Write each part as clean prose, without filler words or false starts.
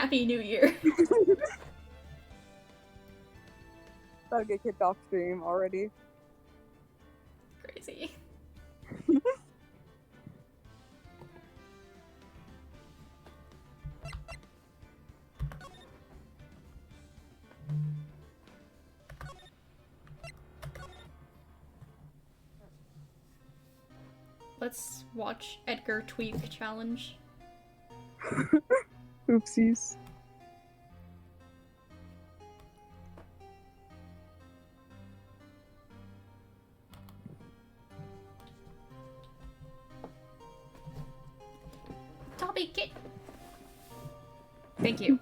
Happy New Year. About to get kicked off stream already. Crazy. Let's watch Edgar Tweak challenge. Oopsies. Toby, get. Thank you.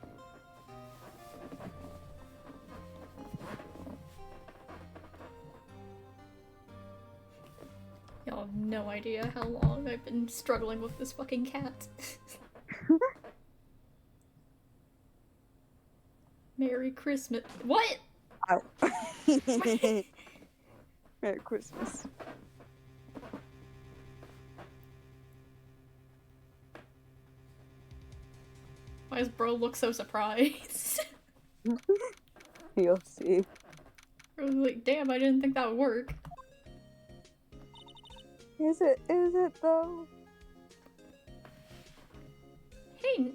Y'all have no idea how long I've been struggling with this fucking cat. Merry Christmas. What? Ow. Merry Christmas. Why does bro look so surprised? You'll see. I was like, damn, I didn't think that would work. Is it though? Hey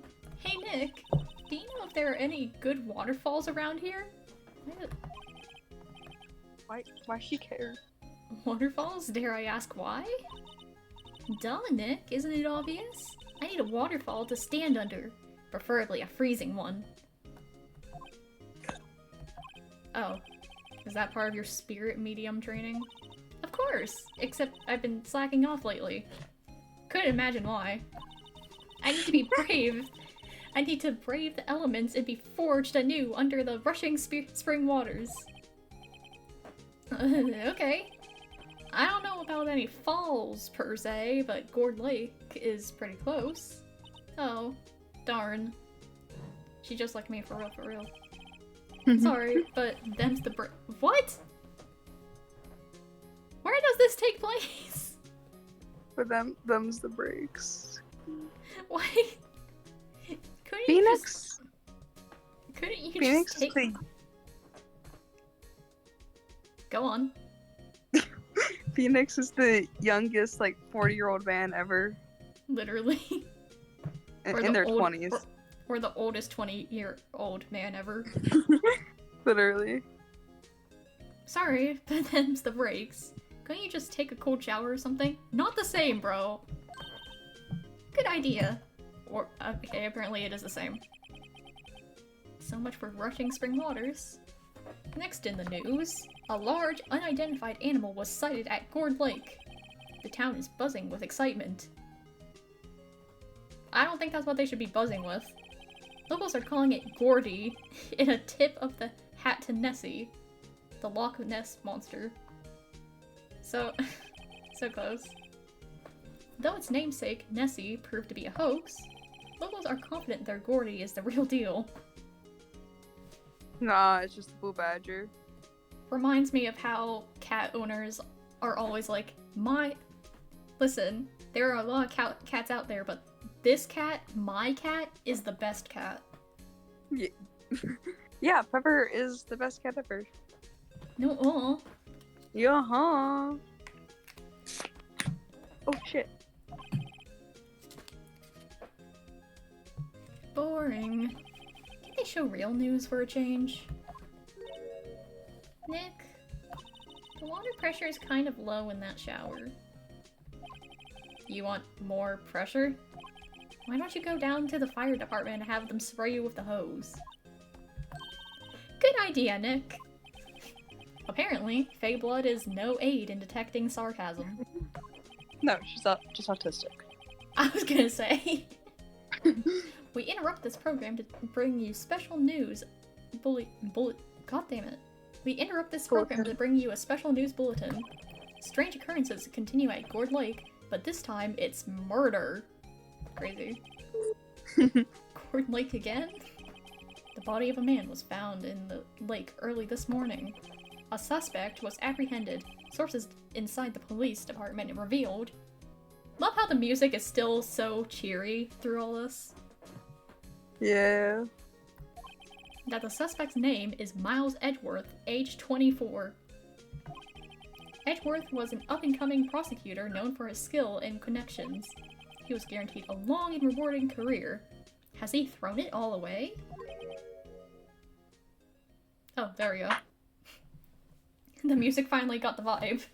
Nick, do you know if there are any good waterfalls around here? Why she care? Waterfalls? Dare I ask why? Duh, Nick, isn't it obvious? I need a waterfall to stand under, preferably a freezing one. Oh, is that part of your spirit medium training? Of course, except I've been slacking off lately. Couldn't imagine why. I need to be brave. I need to brave the elements and be forged anew under the rushing spring waters. Okay. I don't know about any falls per se, but Gourd Lake is pretty close. Oh, darn. She just like me for real. Sorry, but them's the what? Where does this take place? For them's the breaks. Why? Phoenix. Couldn't you Phoenix just take... is Go on. Phoenix is the youngest, like, 40-year-old man ever. Literally. In their 20s. Or the oldest 20-year-old man ever. Literally. Sorry, but them's the breaks. Couldn't you just take a cold shower or something? Not the same, bro. Good idea. Or, okay, apparently it is the same. So much for rushing spring waters. Next in the news, a large, unidentified animal was sighted at Gourd Lake. The town is buzzing with excitement. I don't think that's what they should be buzzing with. Locals are calling it Gordy, in a tip of the hat to Nessie, the Loch Ness monster. So close. Though its namesake, Nessie, proved to be a hoax, locals are confident their Gordy is the real deal. Nah, it's just the blue badger. Reminds me of how cat owners are always like, listen, there are a lot of cats out there, but this cat, my cat, is the best cat. Yeah. Yeah, Pepper is the best cat ever. No, Yeah-huh. Oh, shit. Boring. Can they show real news for a change? Nick, the water pressure is kind of low in that shower. You want more pressure? Why don't you go down to the fire department and have them spray you with the hose? Good idea, Nick. Apparently, Fey blood is no aid in detecting sarcasm. No, she's just autistic. I was gonna say. We interrupt this program to bring you special news. God damn it. We interrupt this program to bring you a special news bulletin. Strange occurrences continue at Gourd Lake, but this time it's murder. Crazy. Gourd Lake again? The body of a man was found in the lake early this morning. A suspect was apprehended. Sources inside the police department revealed. Love how the music is still so cheery through all this. Yeah. That the suspect's name is Miles Edgeworth, age 24. Edgeworth was an up-and-coming prosecutor known for his skill and connections. He was guaranteed a long and rewarding career. Has he thrown it all away? Oh, there we go. The music finally got the vibe.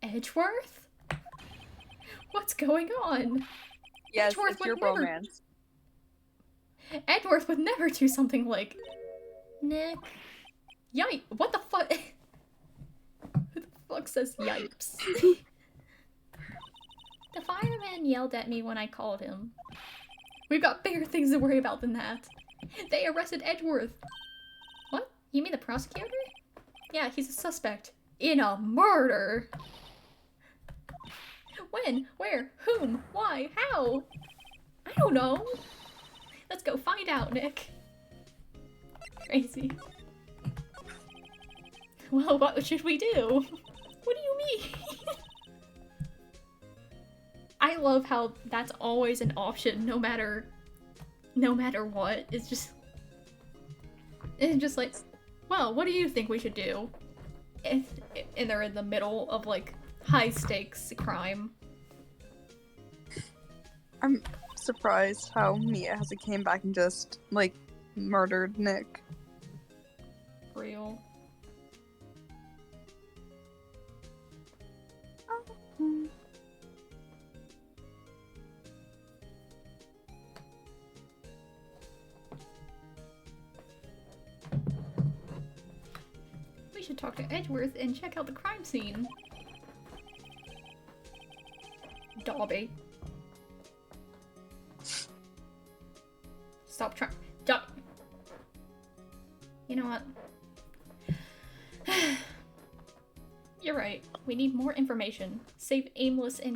Edgeworth? What's going on? Yes, Edgeworth it's your would never... romance. Edgeworth would never do something like... Nick... Yikes! What the fuck? Who the fuck says yipes? The fireman yelled at me when I called him. We've got bigger things to worry about than that. They arrested Edgeworth. What? You mean the prosecutor? Yeah, he's a suspect. In a murder! When? Where? Whom? Why? How? I don't know. Let's go find out, Nick. Crazy. Well, what should we do? What do you mean? I love how that's always an option, no matter what. It's just like, well, what do you think we should do? And they're in the middle of like high stakes crime. I'm surprised how Mia hasn't came back and just like murdered Nick. Real. We should talk to Edgeworth and check out the crime scene. Dobby. Stop trying. Stop. You know what? You're right. We need more information. Save aimlessness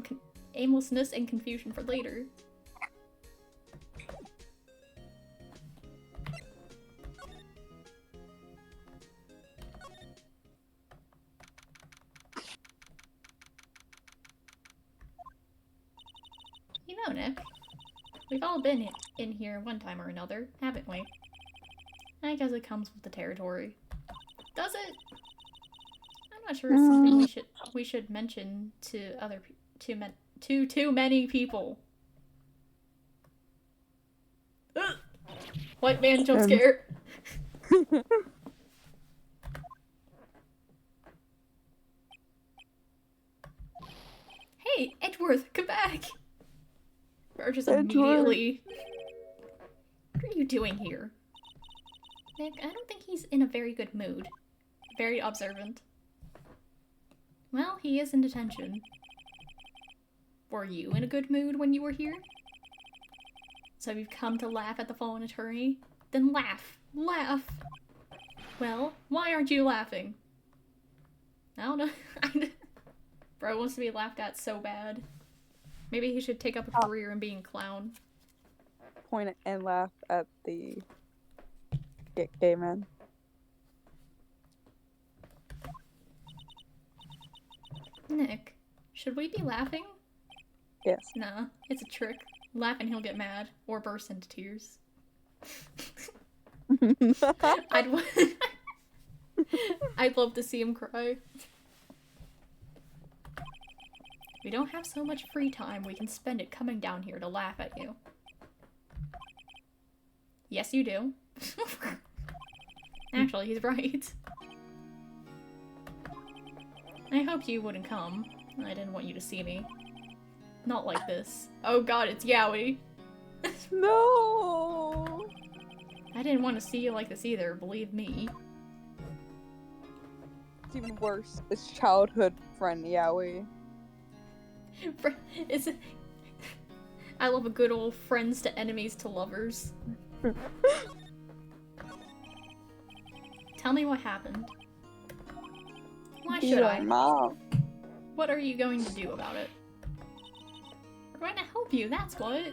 and confusion for later. You know, Nick, we've all been in here one time or another, haven't we? I guess it comes with the territory. Does it? I'm not sure it's something we should mention to too many people. Ugh! White man jump scare. Hey, Edgeworth, come back! Burgess immediately. What are you doing here? Nick, I don't think he's in a very good mood. Very observant. Well, he is in detention. Were you in a good mood when you were here? So you've come to laugh at the fallen attorney? Then laugh! Laugh! Well, why aren't you laughing? I don't know. Bro wants to be laughed at so bad. Maybe he should take up a career in being a clown. Point and laugh at the gay man. Nick, should we be laughing? Yes. Nah, it's a trick. Laugh and he'll get mad, or burst into tears. I'd love to see him cry. We don't have so much free time, we can spend it coming down here to laugh at you. Yes, you do. Actually, he's right. I hoped you wouldn't come. I didn't want you to see me. Not like this. Oh god, it's Yowie. No! I didn't want to see you like this either, believe me. It's even worse. It's childhood friend Yowie. I love a good old friends to enemies to lovers. Tell me what happened. Why should I? Mom. What are you going to do about it? We're going to help you, that's what.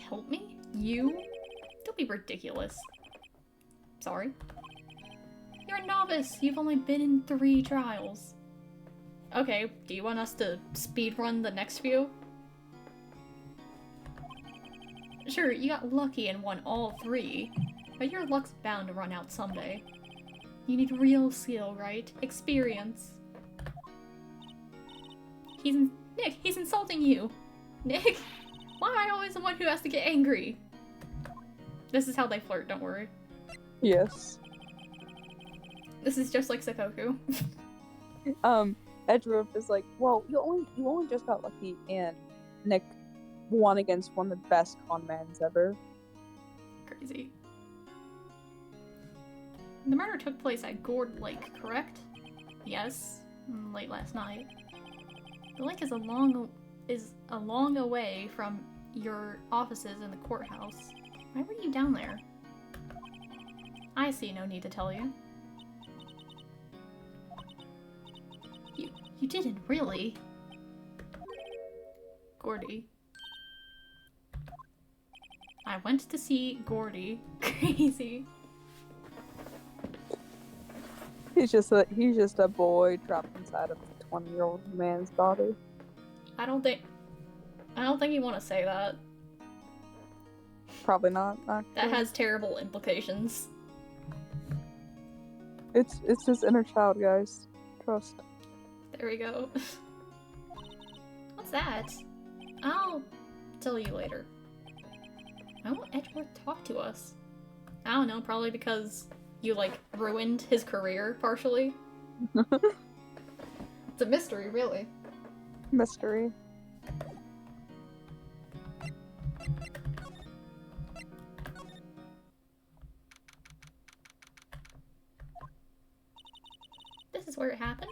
Help me? You? Don't be ridiculous. Sorry. You're a novice. You've only been in 3 trials. Okay, do you want us to speedrun the next few? Sure, you got lucky and won all 3, but your luck's bound to run out someday. You need real skill, right? Experience. Nick, he's insulting you! Nick, why am I always the one who has to get angry? This is how they flirt, don't worry. Yes. This is just like Sakoku. Edgeworth is like, well, you only just got lucky, and Nick won against one of the best con mans ever. Crazy. The murder took place at Gourd Lake, correct? Yes. Late last night. The lake is a long away from your offices in the courthouse. Why were you down there? I see no need to tell you. You didn't really. Gordy. I went to see Gordy. Crazy. He's just a boy trapped inside of a 20-year-old man's body. I don't think you want to say that. Probably not. Actually. That has terrible implications. It's his inner child, guys. Trust. There we go. What's that? I'll tell you later. Why won't Edgeworth talk to us? I don't know, probably because you, like, ruined his career, partially. It's a mystery, really. Mystery. This is where it happened?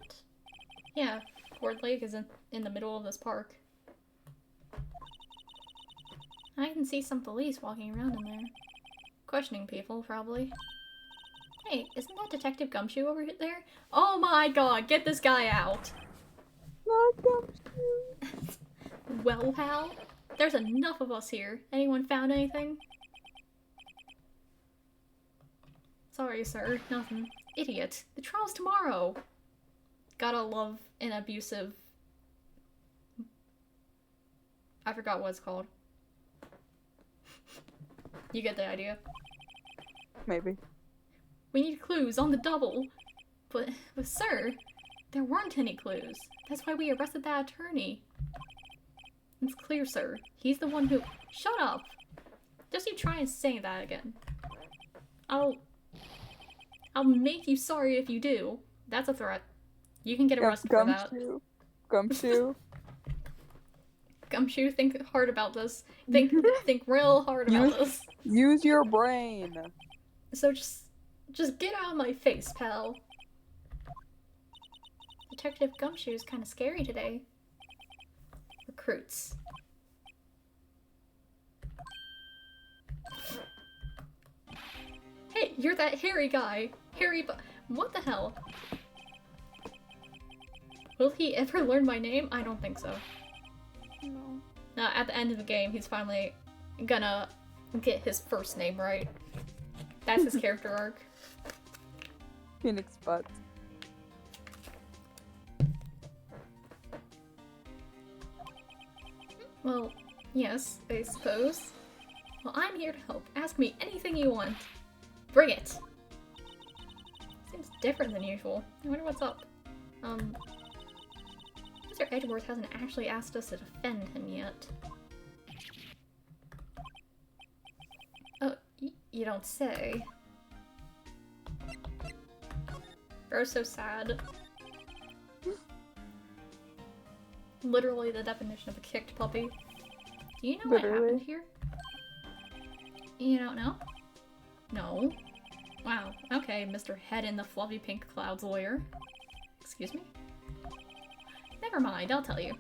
Yeah, Ford Lake is in the middle of this park. I can see some police walking around in there. Questioning people, probably. Hey, isn't that Detective Gumshoe over there? Oh my god, get this guy out! Not Gumshoe. Well, pal, there's enough of us here. Anyone found anything? Sorry, sir. Nothing. Idiot. The trial's tomorrow. Gotta love an abusive... I forgot what it's called. You get the idea. Maybe. We need clues on the double. But sir, there weren't any clues. That's why we arrested that attorney. It's clear, sir. He's the one who... Shut up! Just you try and say that again. I'll make you sorry if you do. That's a threat. You can get arrested for that. Gumshoe. Gumshoe, think hard about this. Think real hard about this. Use your brain. So just get out of my face, pal. Detective Gumshoe is kind of scary today. Recruits. Hey, you're that hairy guy. What the hell? Will he ever learn my name? I don't think so. No. Now, at the end of the game, he's finally gonna get his first name right. That's his character arc. Phoenix Butts. Well, yes, I suppose. Well, I'm here to help. Ask me anything you want. Bring it! Seems different than usual. I wonder what's up. Mr. Edgeworth hasn't actually asked us to defend him yet. Oh, you don't say. Bro's so sad. Literally the definition of a kicked puppy. Do you know what happened here? You don't know? No. Wow, okay, Mr. Head in the fluffy pink clouds lawyer. Excuse me? Never mind, I'll tell you.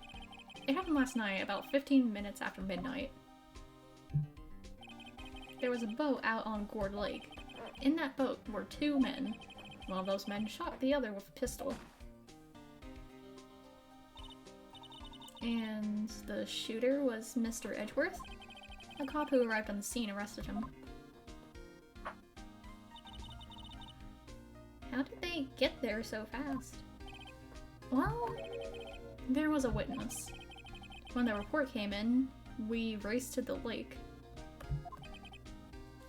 It happened last night, about 15 minutes after midnight. There was a boat out on Gourd Lake. In that boat were 2 men. One of those men shot the other with a pistol. And the shooter was Mr. Edgeworth. A cop who arrived on the scene arrested him. How did they get there so fast? Well, there was a witness. When the report came in, we raced to the lake.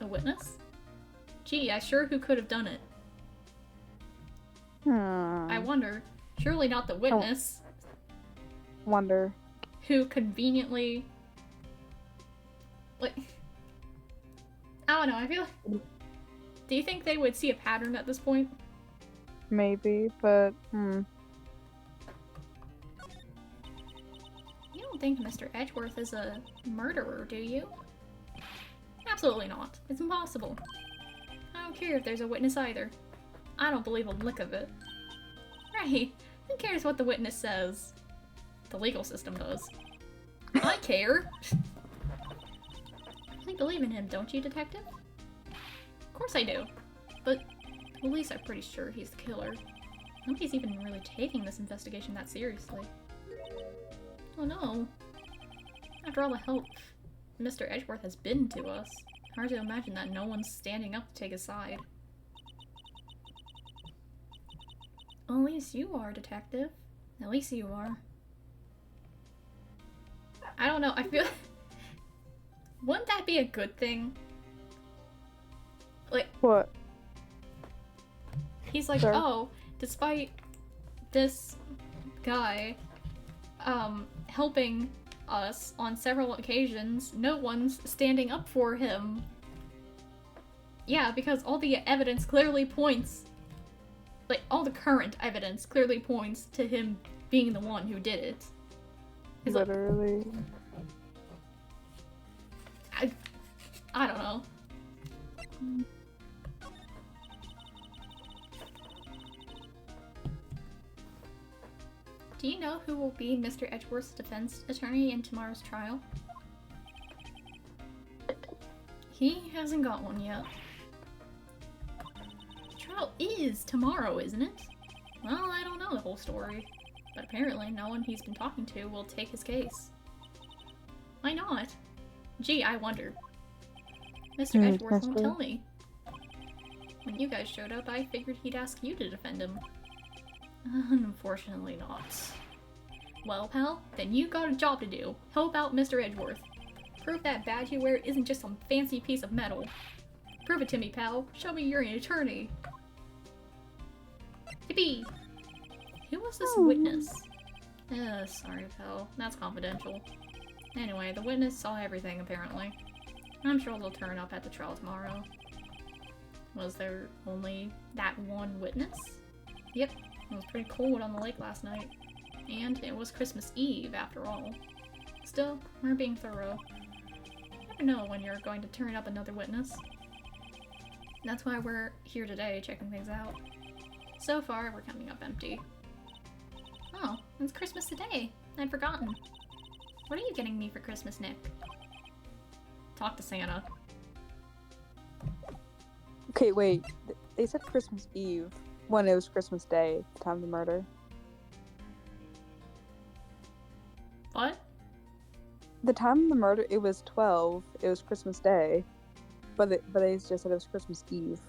The witness? Gee, I sure who could have done it. I wonder. Surely not the witness. Wonder. Who conveniently... Like... I don't know, I feel like... Do you think they would see a pattern at this point? Maybe, but, You don't think Mr. Edgeworth is a murderer, do you? Absolutely not. It's impossible. I don't care if there's a witness either. I don't believe a lick of it. Right. Who cares what the witness says? The legal system does. I care! You believe in him, don't you, Detective? Of course I do. But the police are pretty sure he's the killer. Nobody's even really taking this investigation that seriously. Oh no. After all the help Mr. Edgeworth has been to us, hard to imagine that no one's standing up to take his side. Well, at least you are, Detective. At least you are. I don't know, I feel... Wouldn't that be a good thing? Like... what? He's like, Sure. oh, despite this guy, helping us on several occasions, no one's standing up for him. Yeah, because all the evidence clearly points... Like, all the current evidence clearly points to him being the one who did it. He's Literally. Like, I don't know. Do you know who will be Mr. Edgeworth's defense attorney in tomorrow's trial? He hasn't got one yet. The trial is tomorrow, isn't it? Well, I don't know the whole story, but apparently no one he's been talking to will take his case. Why not? Gee, I wonder. Mr. Edgeworth won't tell me. When you guys showed up, I figured he'd ask you to defend him. Unfortunately not. Well, pal, then you got a job to do. Help out Mr. Edgeworth. Prove that badge you wear isn't just some fancy piece of metal. Prove it to me, pal. Show me you're an attorney. Yippee! Who was this witness? Sorry, pal. That's confidential. Anyway, the witness saw everything, apparently. I'm sure they'll turn up at the trial tomorrow. Was there only that one witness? Yep, it was pretty cold on the lake last night. And it was Christmas Eve, after all. Still, we're being thorough. You never know when you're going to turn up another witness. That's why we're here today, checking things out. So far, we're coming up empty. Oh, it's Christmas today. I'd forgotten. What are you getting me for Christmas, Nick? Talk to Santa. Okay, wait. They said Christmas Eve when it was Christmas Day, the time of the murder. What? The time of the murder, it was 12. It was Christmas Day. But they just said it was Christmas Eve.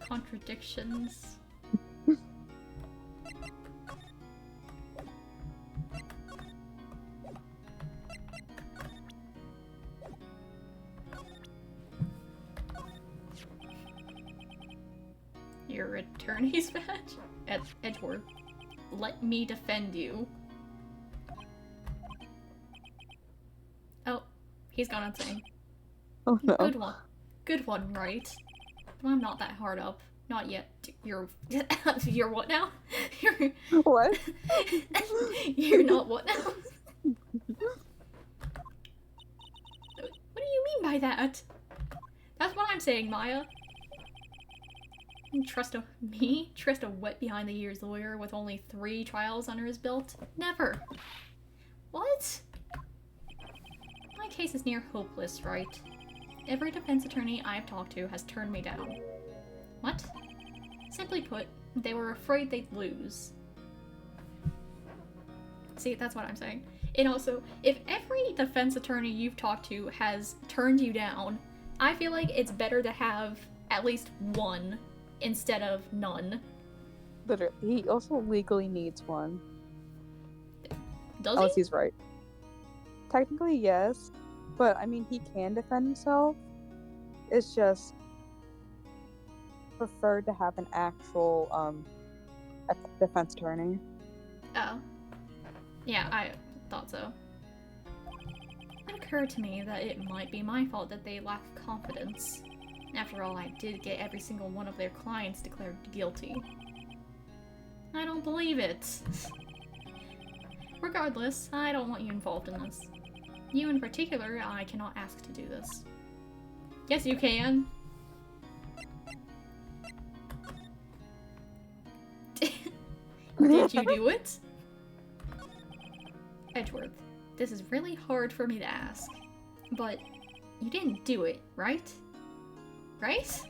Contradictions. Your attorney's badge? Edgeworth, let me defend you. Oh, he's gone insane. Oh no. Good one. Good one, right? But I'm not that hard up. Not yet. You're... You're what now? You're... What? You're not what now? What do you mean by that? That's what I'm saying, Maya. Trust a wet behind the ears lawyer with only 3 trials under his belt? Never. What? My case is near hopeless, right? Every defense attorney I've talked to has turned me down. What? Simply put, they were afraid they'd lose. See, that's what I'm saying. And also, if every defense attorney you've talked to has turned you down, I feel like it's better to have at least one instead of none. Literally, he also legally needs one. Does Unless he? he's right. Technically, yes. But, I mean, he can defend himself. It's just preferred to have an actual, defense attorney. Oh. Yeah, I thought so. It occurred to me that it might be my fault that they lack confidence. After all, I did get every single one of their clients declared guilty. I don't believe it. Regardless, I don't want you involved in this. You in particular, I cannot ask to do this. Yes, you can. Did you do it? Edgeworth, this is really hard for me to ask, but you didn't do it, right? Right?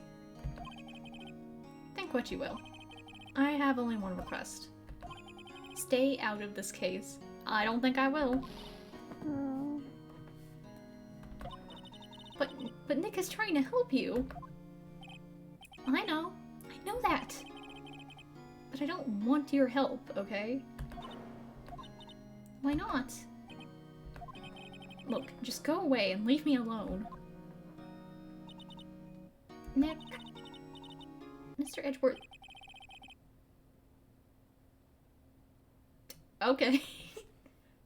Think what you will. I have only one request. Stay out of this case. I don't think I will. But Nick is trying to help you. I know that. But I don't want your help, okay? Why not? Look, just go away and leave me alone. Nick. Mr. Edgeworth. Okay.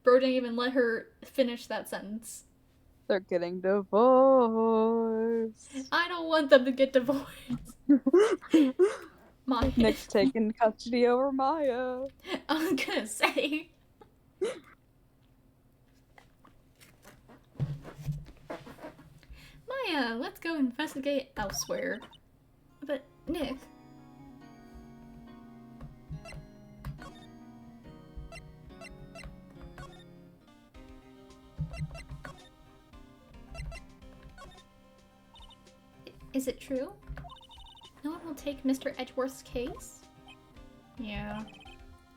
Bro didn't even let her finish that sentence. They're getting divorced. I don't want them to get divorced. Nick's taking custody over Maya. I'm gonna say. Maya, let's go investigate elsewhere. But, Nick. Is it true? No one will take Mr. Edgeworth's case? Yeah.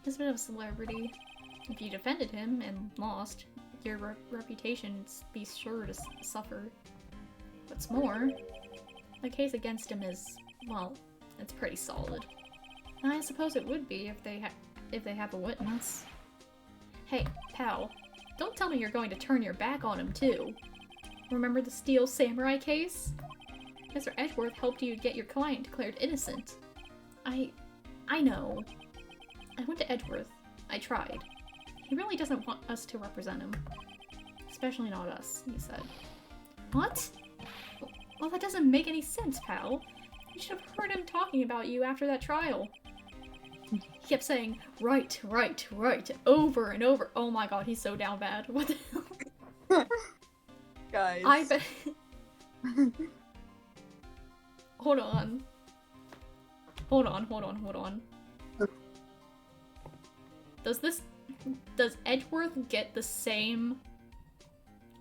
He's a bit of a celebrity. If you defended him and lost, your reputation be sure to suffer. What's more, the case against him is, well, it's pretty solid. I suppose it would be if they have a witness. Hey, pal, don't tell me you're going to turn your back on him too. Remember the Steel Samurai case? Mr. Edgeworth helped you get your client declared innocent. I know. I went to Edgeworth. I tried. He really doesn't want us to represent him. Especially not us, he said. What? Well, that doesn't make any sense, pal. You should have heard him talking about you after that trial. He kept saying, right, right, right, over and over. Oh my god, he's so down bad. What the hell? Guys. I bet... Hold on. Hold on. Does Edgeworth get the same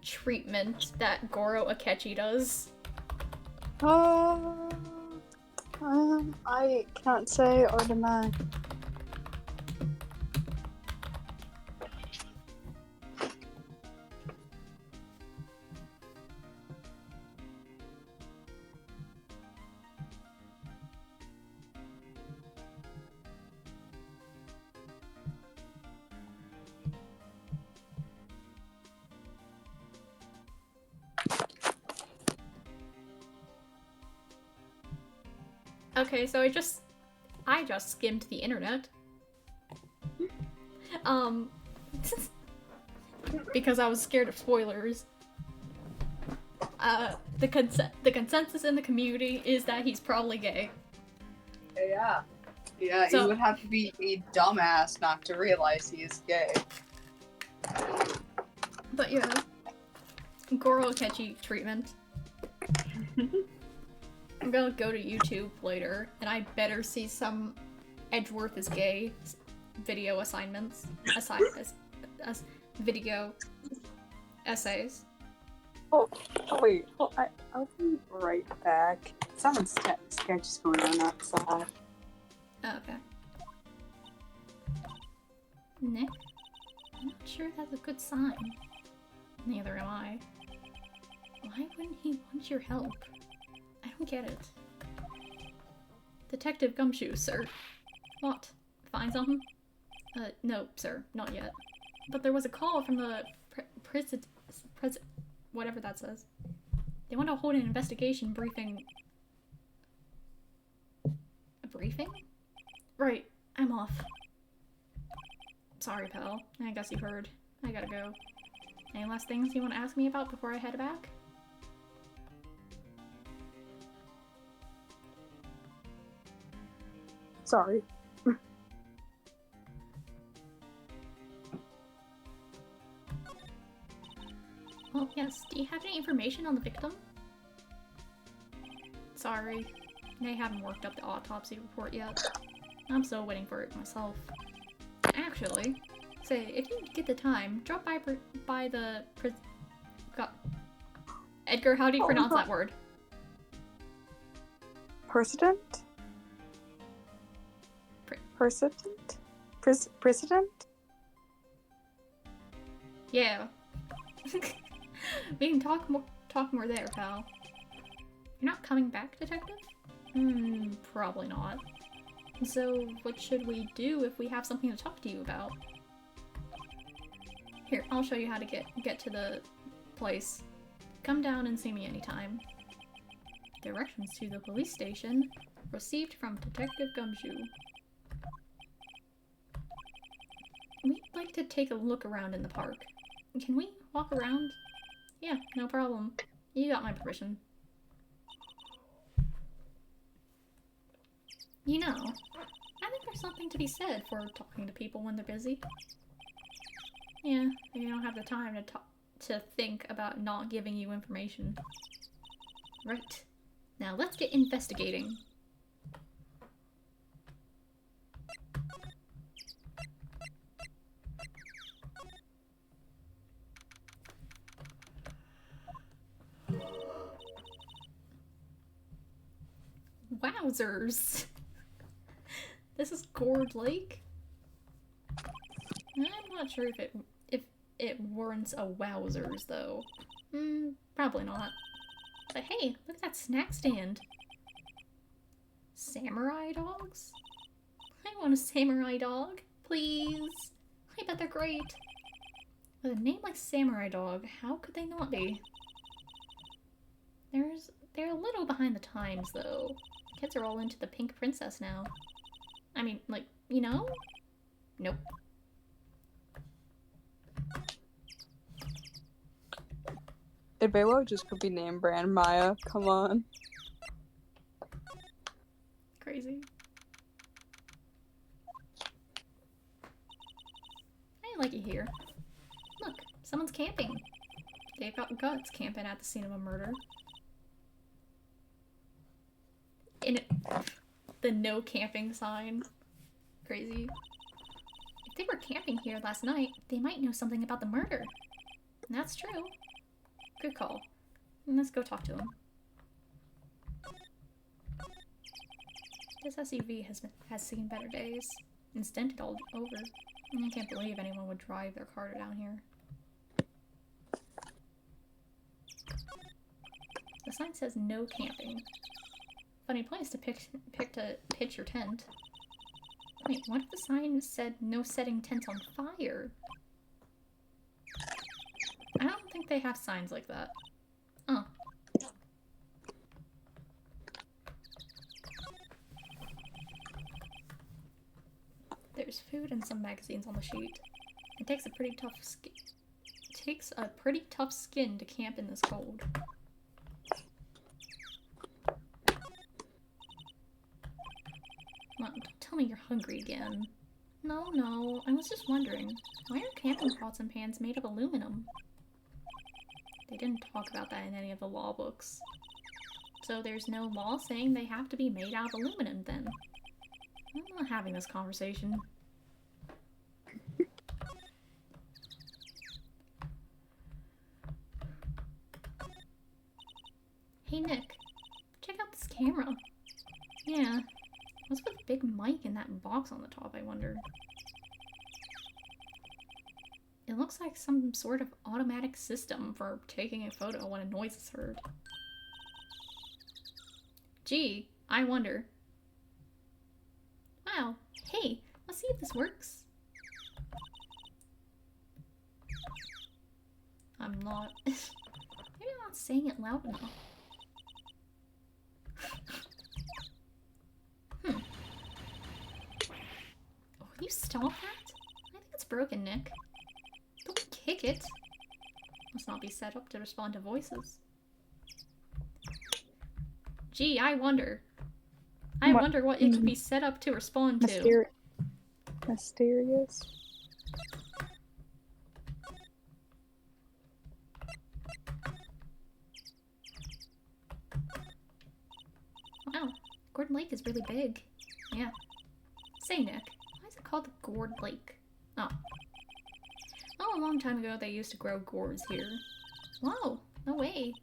treatment that Goro Akechi does? I can't say or deny. Okay, so I just skimmed the internet. Because I was scared of spoilers. The consensus in the community is that he's probably gay. Yeah. Yeah, So- you would have to be a dumbass not to realize he is gay. But yeah. Goro Akechi treatment. I'm gonna go to YouTube later, and I better see some Edgeworth is gay video assignments. Video essays. Oh, wait. I'll be right back. Someone's sketch going on outside. Oh, okay. Nick? I'm not sure that's a good sign. Neither am I. Why wouldn't he want your help? I don't get it. Detective Gumshoe, sir. What? Find something? No, sir. Not yet. But there was a call from the whatever that says. They want to hold an investigation briefing. A briefing? Right, I'm off. Sorry, pal. I guess you heard. I gotta go. Any last things you want to ask me about before I head back? Sorry. Oh, yes. Do you have any information on the victim? Sorry. They haven't worked up the autopsy report yet. I'm still waiting for it myself. Actually, say, if you get the time, drop by the God. Edgar, how do you pronounce that word? President? President? President? Yeah. We can talk more there, pal. You're not coming back, detective? Probably not. So, what should we do if we have something to talk to you about? Here, I'll show you how to get to the place. Come down and see me anytime. Directions to the police station received from Detective Gumshoe. We'd like to take a look around in the park. Can we walk around? Yeah, no problem. You got my permission. You know, I think there's something to be said for talking to people when they're busy. Yeah, they don't have the time to think about not giving you information. Right. Now let's get investigating. Wowzers! This is Gourd Lake? I'm not sure if it warrants a wowzers, though. Probably not. But hey, look at that snack stand. Samurai dogs? I want a samurai dog, please. I bet they're great. With a name like Samurai Dog, how could they not be? They're a little behind the times, though. Kids are all into the pink princess now. I mean, like, you know? Nope. It very well just could be name brand Maya. Come on. Crazy. I like it here. Look, someone's camping. They've got guts camping at the scene of a murder. The no camping sign. Crazy. If they were camping here last night, they might know something about the murder. And that's true. Good call. Let's go talk to him. This SUV has seen better days. And dented all over. I can't believe anyone would drive their car down here. The sign says no camping. Funny place to pick to pitch your tent. Wait, what if the sign said no setting tents on fire? I don't think they have signs like that. Oh. There's food and some magazines on the sheet. It takes a pretty tough skin to camp in this cold. Come on, don't tell me you're hungry again. No, I was just wondering, why are camping pots and pans made of aluminum? They didn't talk about that in any of the law books. So there's no law saying they have to be made out of aluminum then. I'm not having this conversation. Hey Nick, check out this camera. Yeah, what's with the big mic and that box on the top, I wonder? It looks like some sort of automatic system for taking a photo when a noise is heard. Gee, I wonder. Wow, hey, let's see if this works. I'm not. Maybe I'm not saying it loud enough. Hmm. Oh, will you stop that? I think it's broken, Nick. Don't kick it. Must not be set up to respond to voices. Gee, I wonder. I wonder what it could be set up to respond to. Mysterious. Wow, Gordon Lake is really big. Yeah. Say, Nick, why is it called the Gourd Lake? Oh. Oh, a long time ago they used to grow gourds here. Whoa, no way.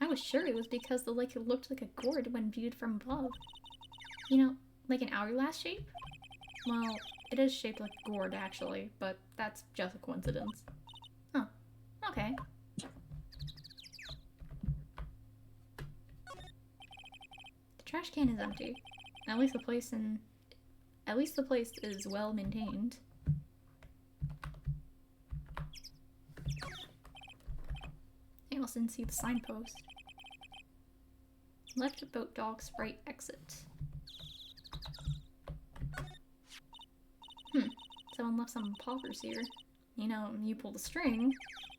I was sure it was because the lake looked like a gourd when viewed from above. You know, like an hourglass shape? Well, it is shaped like a gourd, actually, but that's just a coincidence. Huh. Okay. The trash can is empty. At least the place is well maintained. I also didn't see the signpost. Left boat docks, right exit. Someone left some poppers here. You know, you pull the string,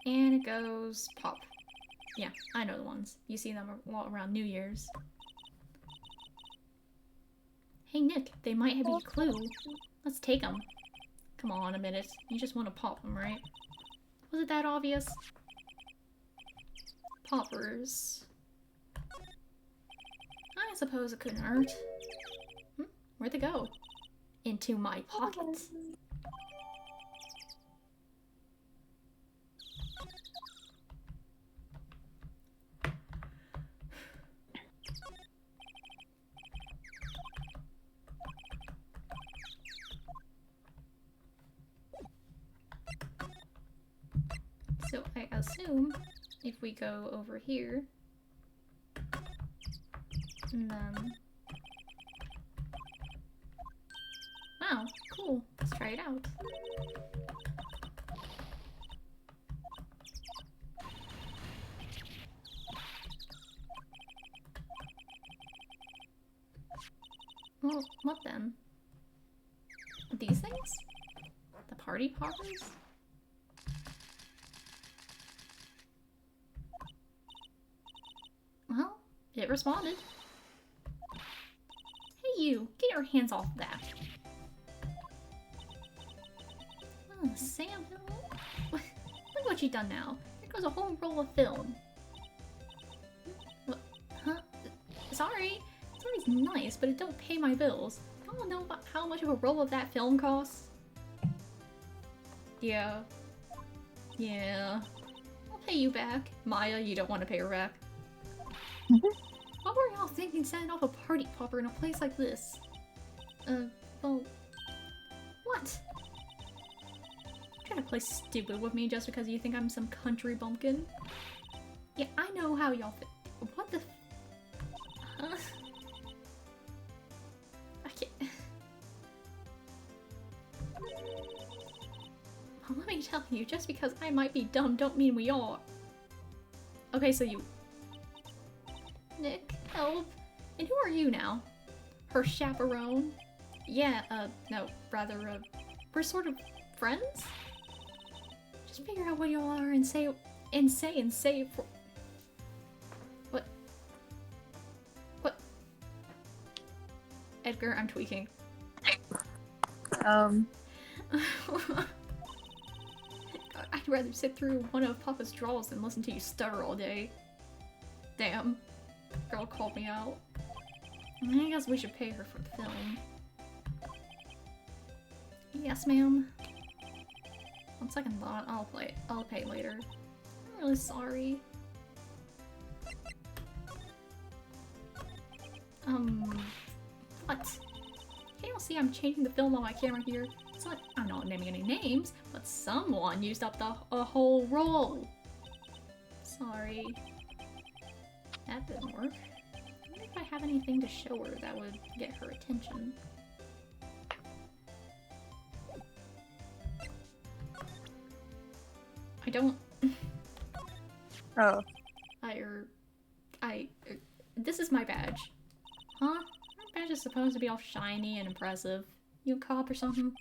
and it goes pop. Yeah, I know the ones. You see them around New Year's. Hey Nick, they might have a clue. Let's take them. Come on a minute. You just want to pop them, right? Was it that obvious? Poppers. I suppose it couldn't hurt. Where'd they go? Into my pocket. So I assume if we go over here, and then... Wow, cool. Let's try it out. Well, what then? These things? The party poppers? Well, it responded. Hey you, get your hands off that. Oh, Sam, look what you've done now. There goes a whole roll of film. What? Huh? Sorry. Sorry's nice, but it don't pay my bills. I don't know about how much of a roll of that film costs. Yeah. Yeah. I'll pay you back. Maya, you don't want to pay her back. What were y'all thinking setting off a party popper in a place like this? Well... What? Trying to play stupid with me just because you think I'm some country bumpkin? Yeah, I know how y'all think. What the huh? I can't... Well, let me tell you, just because I might be dumb don't mean we are. Okay, so you... Nick, help. And who are you now? Her chaperone? Yeah, no, rather, we're sort of friends? Just figure out what y'all are and say for... What? What? Edgar, I'm tweaking. I'd rather sit through one of Papa's draws than listen to you stutter all day. Damn. Girl called me out. I guess we should pay her for the film. Yes, ma'am. On second thought, I'll pay later. I'm really sorry. What? Can't you see I'm changing the film on my camera here? It's not, I'm not naming any names, but someone used up a whole roll. Sorry. That didn't work. I wonder if I have anything to show her that would get her attention. I don't... Oh. This is my badge. Huh? My badge is supposed to be all shiny and impressive. You a cop or something?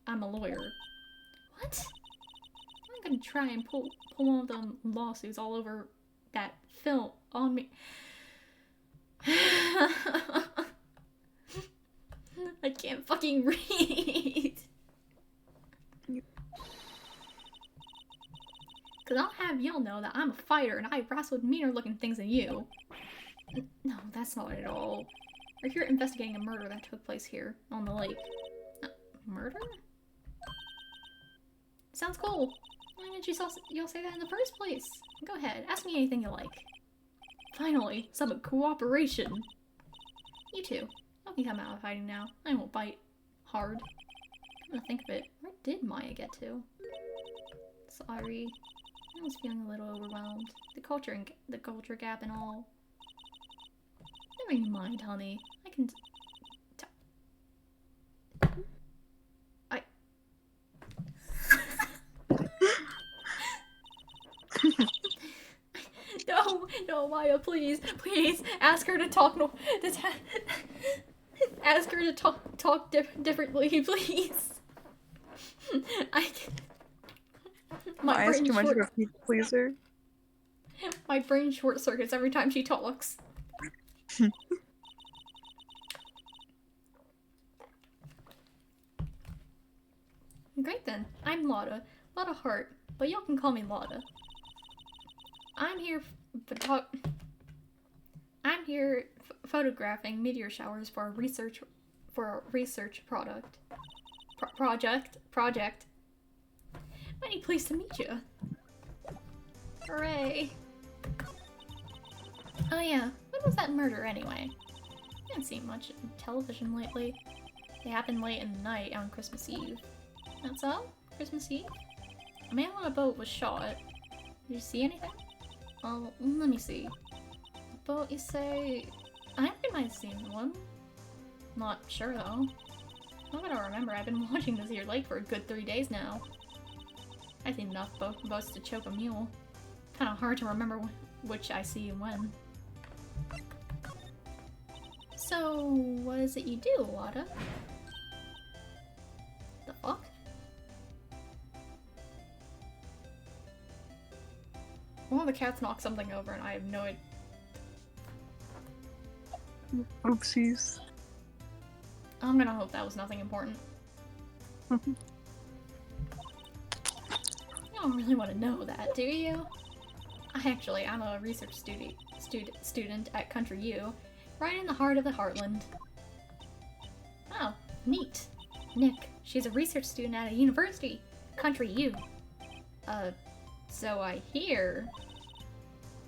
I'm a lawyer. What? I'm gonna try and pull one of them lawsuits all over that film on me. I can't fucking read. Cause I'll have y'all know that I'm a fighter and I wrestled meaner looking things than you. No, that's not it at all. We're here investigating a murder that took place here on the lake. Murder? Sounds cool. Why didn't y'all say that in the first place? Go ahead, ask me anything you like. Finally, some cooperation. You two, I can come out of hiding now. I won't bite hard. I'm gonna think of it. Where did Maya get to? Sorry. I was feeling a little overwhelmed. The culture gap and all. Never you mind, honey. I can No, Maya, please, ask her to talk. Ask her to talk differently, please. My brain too much of a people pleaser. My brain short circuits every time she talks. Great then. I'm Lotta Hart, but y'all can call me Lotta. I'm here photographing meteor showers for a research project. Mighty pleased to meet you. Hooray! Oh yeah, when was that murder anyway? I haven't seen much on television lately. They happened late in the night on Christmas Eve. That's all? Christmas Eve? A man on a boat was shot. Did you see anything? Oh, let me see. Boat, you say? I think I might have seen one. Not sure though. Not that I remember. I've been watching this here lake for a good 3 days now. I've seen enough boats to choke a mule. Kinda hard to remember which I see and when. So, what is it you do, Lotta? The fuck? One of the cats knocked something over and I have no idea. Oopsies. I'm gonna hope that was nothing important. You don't really want to know that, do you? I'm a research student at Country U, right in the heart of the Heartland. Oh, neat. Nick, she's a research student at a university. Country U. So I hear.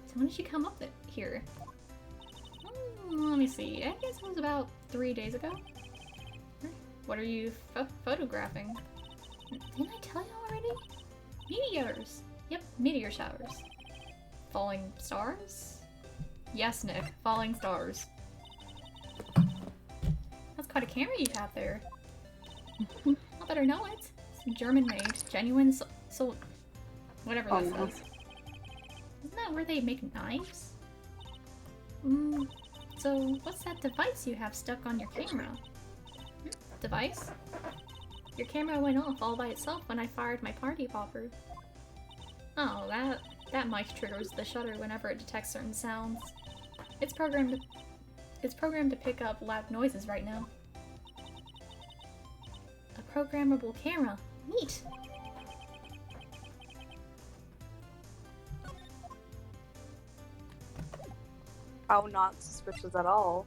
So when did she come up here? Let me see. I guess it was about 3 days ago. What are you photographing? Didn't I tell you already? Meteors. Yep, meteor showers. Falling stars? Yes, Nick. Falling stars. That's quite a camera you have there. I better know it. It's German-made, genuine whatever that says. Isn't that where they make knives? So what's that device you have stuck on your camera? Device? Your camera went off all by itself when I fired my party popper. Oh, that mic triggers the shutter whenever it detects certain sounds. It's programmed to pick up loud noises right now. A programmable camera. Neat! How not suspicious at all.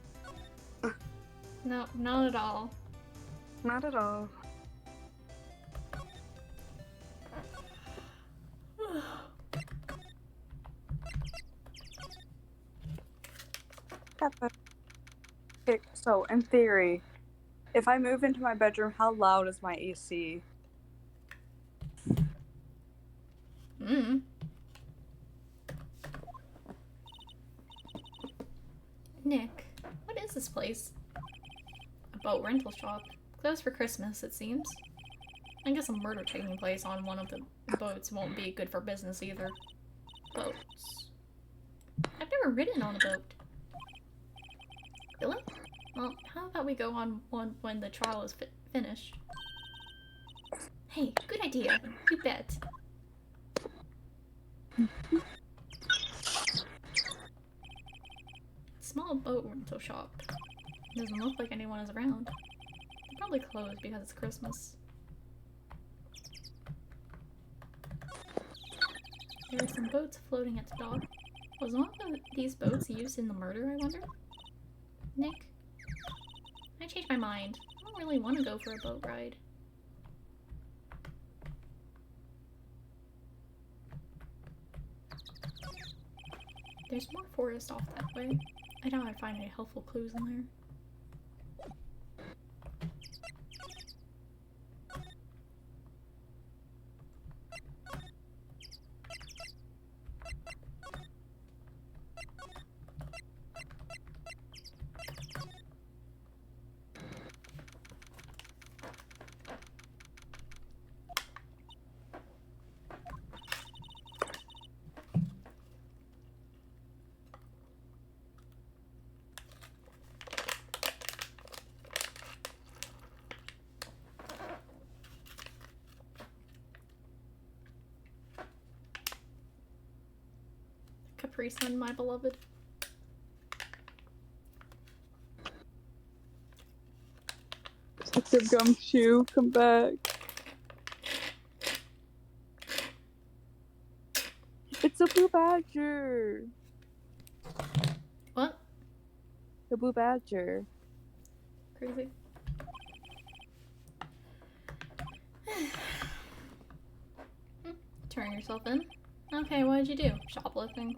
No, not at all. Not at all. Okay, so in theory, if I move into my bedroom, how loud is my AC? Nick, what is this place? A boat rental shop. Closed for Christmas, it seems. I guess a murder taking place on one of the boats won't be good for business either. Boats. I've never ridden on a boat. Really? Well, how about we go on one when the trial is finished? Hey, good idea. You bet. Small boat rental shop. Doesn't look like anyone is around. They're probably closed because it's Christmas. There are some boats floating at the dock. Was one of these boats used in the murder, I wonder? Nick? I changed my mind. I don't really want to go for a boat ride. There's more forest off that way. I doubt I'd find any helpful clues in there. Capri Sun, my beloved. Detective Gumshoe, come back. It's a blue badger. What? The blue badger. Crazy. Turn yourself in. Okay, what did you do? Shoplifting?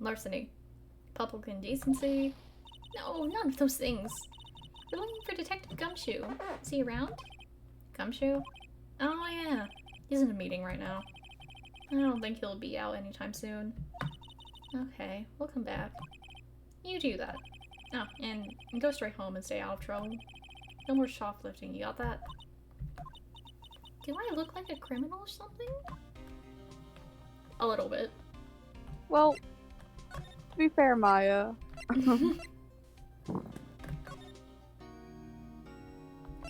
Larceny? Public indecency? No, none of those things. We're looking for Detective Gumshoe. Is he around? Gumshoe? Oh yeah, he's in a meeting right now. I don't think he'll be out anytime soon. Okay, we'll come back. You do that. Oh, and go straight home and stay out of trouble. No more shoplifting, you got that? Do I look like a criminal or something? A little bit. Well, to be fair, Maya.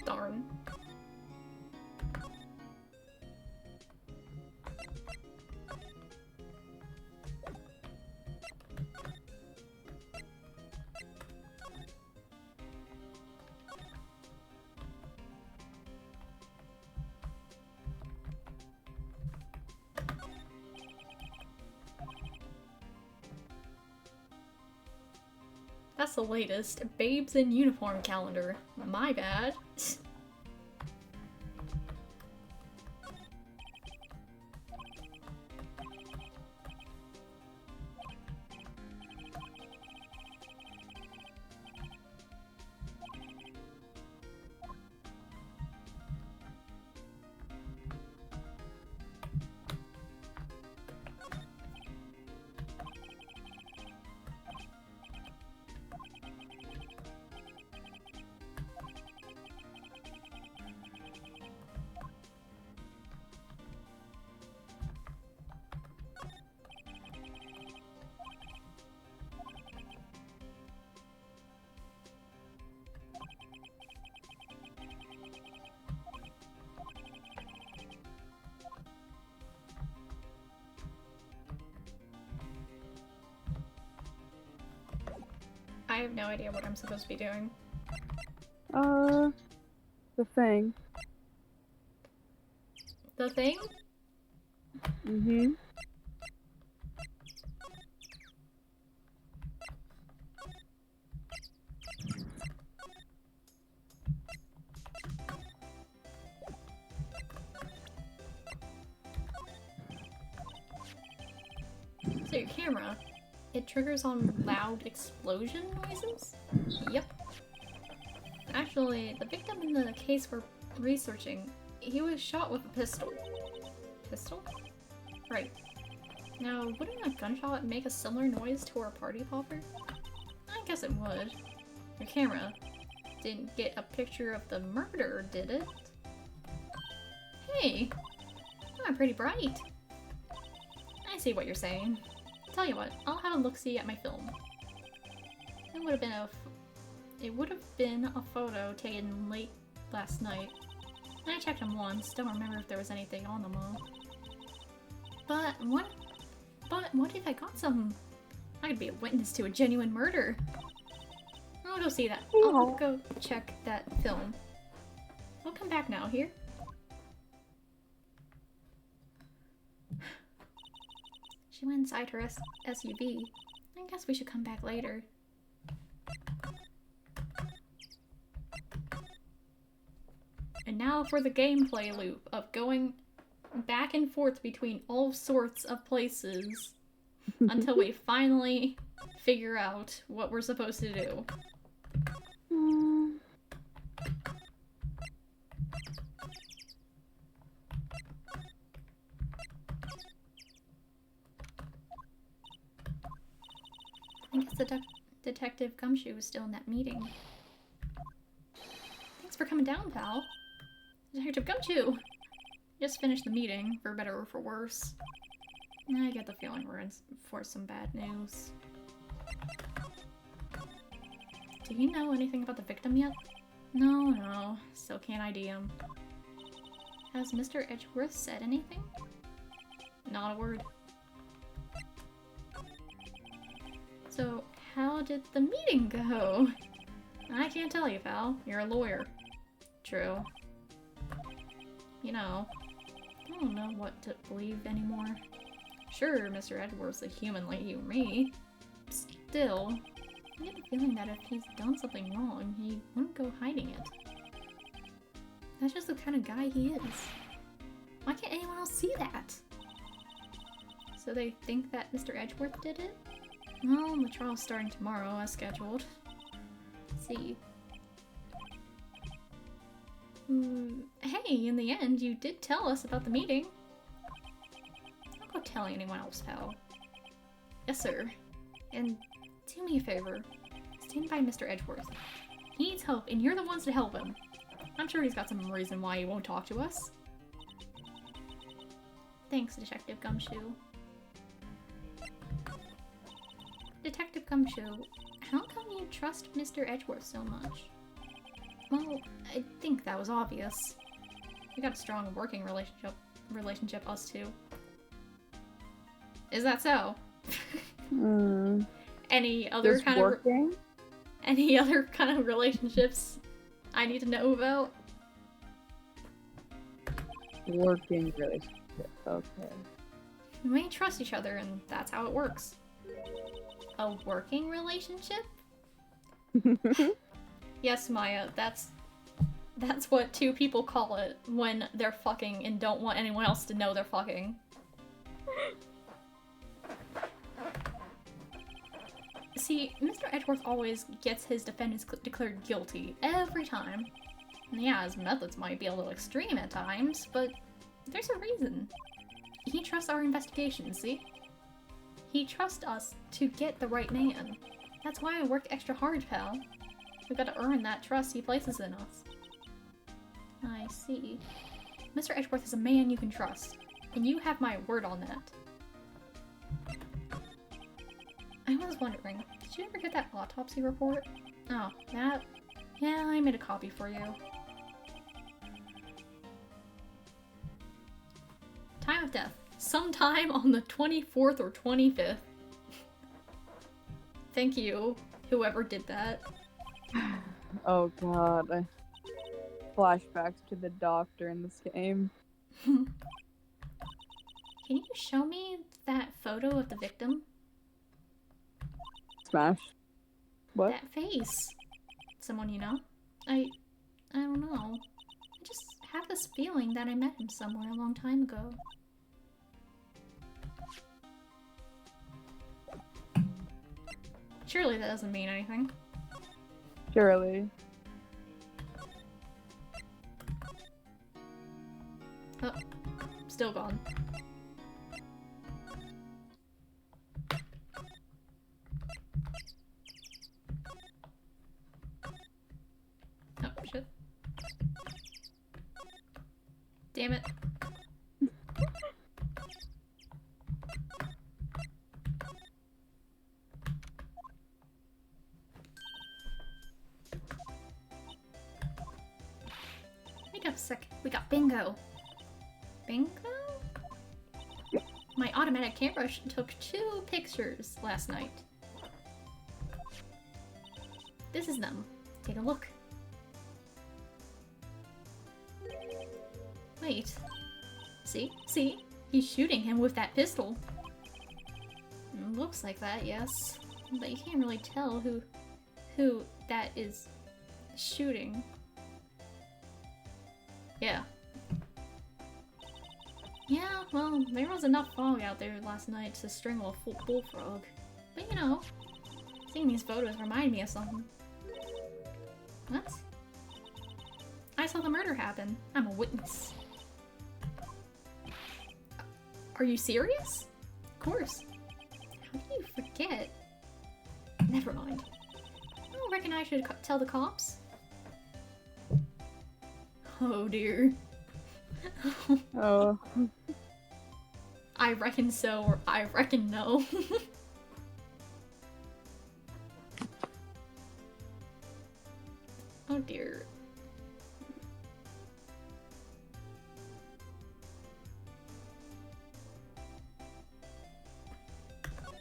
Darn. That's the latest Babes in Uniform calendar. My bad. I have no idea what I'm supposed to be doing. The thing. The thing? Mm-hmm. So your camera, it triggers on loud explosion noises? Yep. Actually, the victim in the case we're researching, he was shot with a pistol. Pistol? Right. Now, wouldn't a gunshot make a similar noise to our party popper? I guess it would. Your camera didn't get a picture of the murder, did it? Hey! I'm pretty bright. I see what you're saying. Tell you what, I'll have a look-see at my film. It would have been a photo taken late last night. I checked them once, don't remember if there was anything on them all. But what if I got some? I could be a witness to a genuine murder. I'll go see that. I'll go check that film. We'll come back now, here? She went inside her SUV. I guess we should come back later. And now for the gameplay loop of going back and forth between all sorts of places until we finally figure out what we're supposed to do. I guess Detective Gumshoe was still in that meeting. Thanks for coming down, pal. Detective Gumshoe! Just finished the meeting, for better or for worse. I get the feeling we're in for some bad news. Do you know anything about the victim yet? No, still can't ID him. Has Mr. Edgeworth said anything? Not a word. So, how did the meeting go? I can't tell you, pal. You're a lawyer. True. You know, I don't know what to believe anymore. Sure, Mr. Edgeworth's a human like you or me. Still, I get the feeling that if he's done something wrong, he wouldn't go hiding it. That's just the kind of guy he is. Why can't anyone else see that? So they think that Mr. Edgeworth did it? Well, the trial's starting tomorrow, as scheduled. Let's see. Hey, in the end, you did tell us about the meeting. Don't go telling anyone else, pal. Yes, sir. And do me a favor. Stand by Mr. Edgeworth. He needs help, and you're the ones to help him. I'm sure he's got some reason why he won't talk to us. Thanks, Detective Gumshoe. Detective Gumshoe, how come you trust Mr. Edgeworth so much? Well, I think that was obvious. We got a strong working relationship, us two. Is that so? Any other Just kind working? Any other kind of relationships I need to know about? Working relationship, okay. We trust each other, and that's how it works. A working relationship? Yes, Maya, that's what two people call it when they're fucking and don't want anyone else to know they're fucking. See, Mr. Edgeworth always gets his defendants declared guilty every time. And yeah, his methods might be a little extreme at times, but there's a reason. He trusts our investigation, see? He trusts us to get the right man. That's why I work extra hard, pal. We've got to earn that trust he places in us. I see. Mr. Edgeworth is a man you can trust, and you have my word on that. I was wondering, did you ever get that autopsy report? Oh, that? Yeah, I made a copy for you. Time of death. Sometime on the 24th or 25th. Thank you, whoever did that. Oh god. Flashbacks to the doctor in this game. Can you show me that photo of the victim? Smash. What? That face. Someone you know? I don't know. I just have this feeling that I met him somewhere a long time ago. Surely that doesn't mean anything. Surely. Oh, still gone. Oh, shit. Damn it. sec. We got bingo. Bingo? My automatic camera took 2 pictures last night. This is them. Take a look. Wait. See? See? He's shooting him with that pistol. Looks like that, yes. But you can't really tell who that is shooting. Yeah. Yeah, well, there was enough fog out there last night to strangle a full bullfrog. But you know, seeing these photos remind me of something. What? I saw the murder happen. I'm a witness. Are you serious? Of course. How do you forget? Never mind. I don't reckon I should tell the cops. Oh dear. Oh. I reckon so, or I reckon no. Oh dear.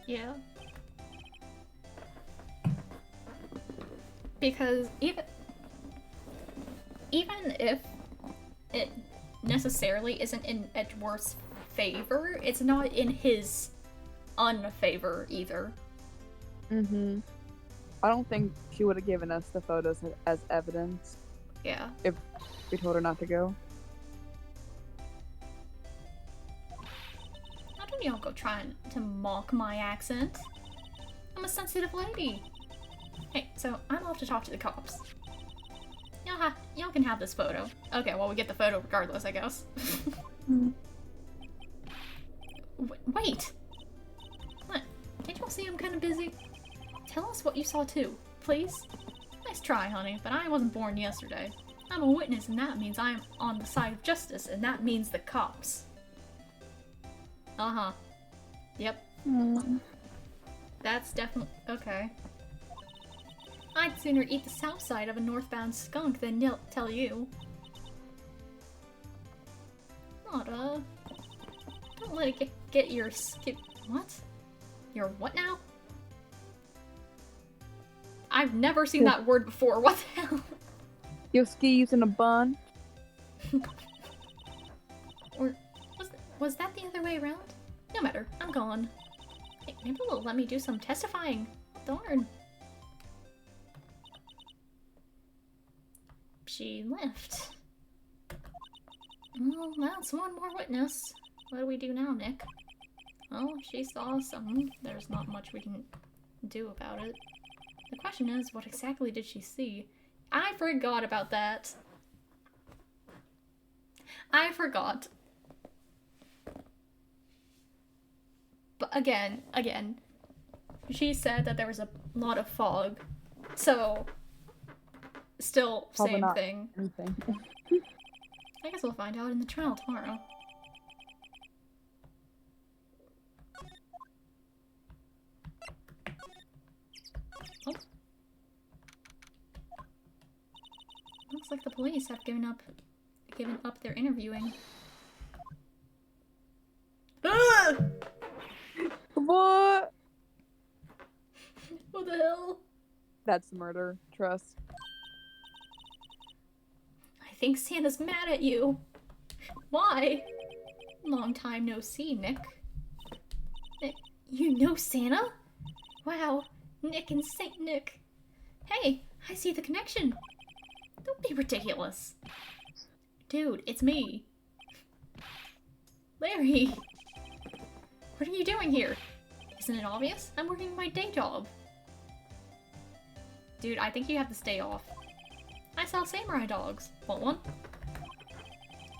Yeah. Because even if it necessarily isn't in Edgeworth's favor, it's not in his unfavor either. Mm-hmm. I don't think she would have given us the photos as evidence Yeah. if we told her not to go. How don't y'all go trying to mock my accent? I'm a sensitive lady. Hey, so I'm off to talk to the cops. Y'all can have this photo. Okay, well we get the photo regardless, I guess. Wait! What? Can't y'all see I'm kind of busy? Tell us what you saw too, please. Nice try, honey, but I wasn't born yesterday. I'm a witness, and that means I'm on the side of justice, and that means the cops. Uh-huh. Yep. That's definitely... okay. I'd sooner eat the south side of a northbound skunk than tell you. Don't let it get your skip... what? Your what now? I've never seen that word before. What the hell? Your skis in a bun? Or was that the other way around? No matter. I'm gone. Hey, maybe they'll let me do some testifying. Darn. She left. Well, that's one more witness. What do we do now, Nick? Well, she saw something. There's not much we can do about it. The question is, what exactly did she see? I forgot about that. I forgot. But again, she said that there was a lot of fog. So, still Probably same not thing. anything. I guess we'll find out in the trial tomorrow. Oh. Looks like the police have given up their interviewing. Ah! What? What the hell? That's murder. Trust. I think Santa's mad at you. Why? Long time no see, Nick. You know Santa? Wow, Nick and Saint Nick. Hey, I see the connection. Don't be ridiculous. Dude, it's me. Larry! What are you doing here? Isn't it obvious? I'm working my day job. Dude, I think you have to stay off. I sell samurai dogs. Want one?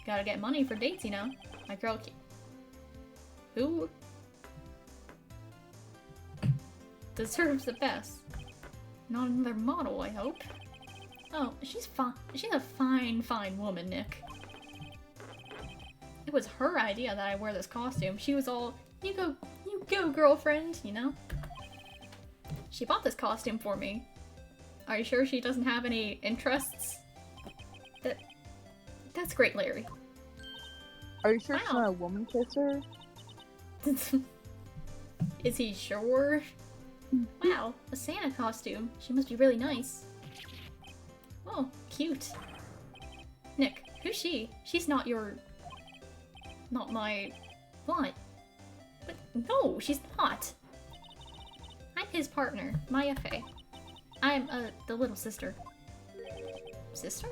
Gotta get money for dates, you know. My girl who deserves the best. Not another model, I hope. Oh, she's fine. She's a fine woman, Nick. It was her idea that I wear this costume. She was all, you go, girlfriend, you know? She bought this costume for me. Are you sure she doesn't have any interests? That's great, Larry. Are you sure it's Wow. not a woman kisser? Is he sure? Wow, a Santa costume. She must be really nice. Oh, cute. Nick, who's she? She's not your... Not my... What? But no, she's not. I'm his partner, Maya Faye. I'm, the little sister. Sister?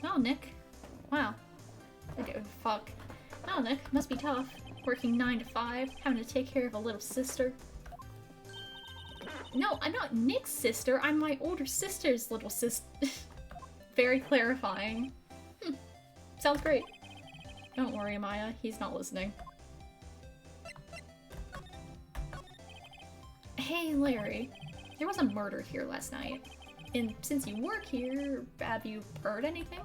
Oh, Nick. Wow. Okay, fuck. Oh, Nick, must be tough. Working 9 to 5, having to take care of a little sister. No, I'm not Nick's sister, I'm my older sister's little sister. Very clarifying. Sounds great. Don't worry, Maya, he's not listening. Hey, Larry. There was a murder here last night. And since you work here, have you heard anything?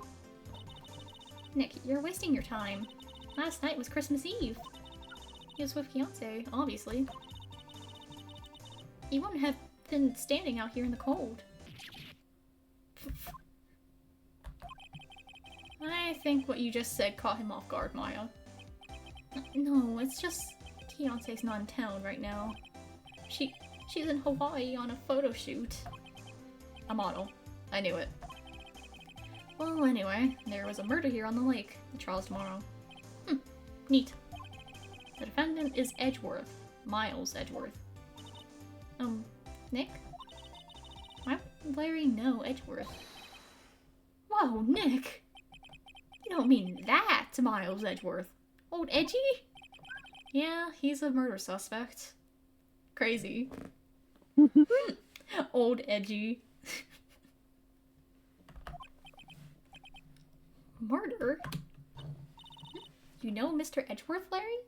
Nick, you're wasting your time. Last night was Christmas Eve. He was with fiancé, obviously. You wouldn't have been standing out here in the cold. I think what you just said caught him off guard, Maya. No, it's just fiancé's not in town right now. She's in Hawaii on a photo shoot. A model. I knew it. Well, anyway, there was a murder here on the lake. The trial's tomorrow. Neat. The defendant is Edgeworth. Miles Edgeworth. Nick? Why would Larry know Edgeworth? Whoa, Nick! You don't mean that, Miles Edgeworth. Old Edgy? Yeah, he's a murder suspect. Crazy. Old Edgy. Murder? You know Mr. Edgeworth, Larry?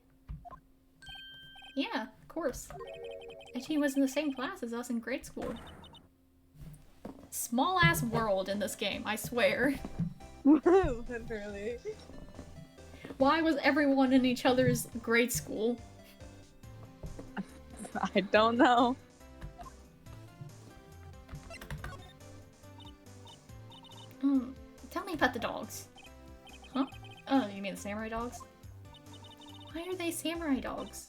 Yeah, of course. Edgy was in the same class as us in grade school. Small-ass world in this game, I swear. Literally. Why was everyone in each other's grade school? I don't know. Tell me about the dogs. Huh? Oh, you mean the samurai dogs? Why are they samurai dogs?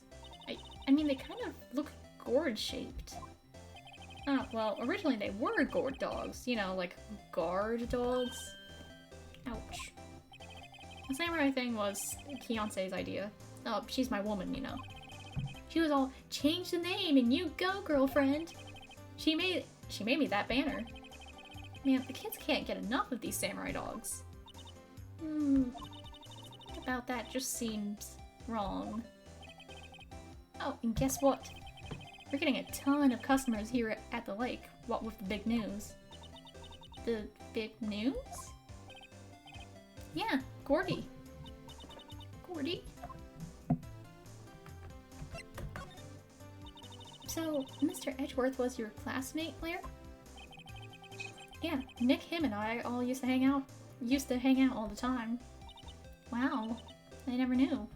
I mean, they kind of look gourd-shaped. Oh, well, originally they were gourd dogs. You know, like guard dogs. Ouch. The samurai thing was Fiancé's idea. Oh, she's my woman, you know. She was all, change the name and you go, girlfriend. She made me that banner. Man, the kids can't get enough of these samurai dogs. Something about that just seems wrong. Oh, and guess what? We're getting a ton of customers here at the lake, what with the big news. The big news? Yeah, Gordy. Gordy? So, Mr. Edgeworth was your classmate, Blair? Yeah, Nick, him, and I all used to hang out all the time. Wow, I never knew.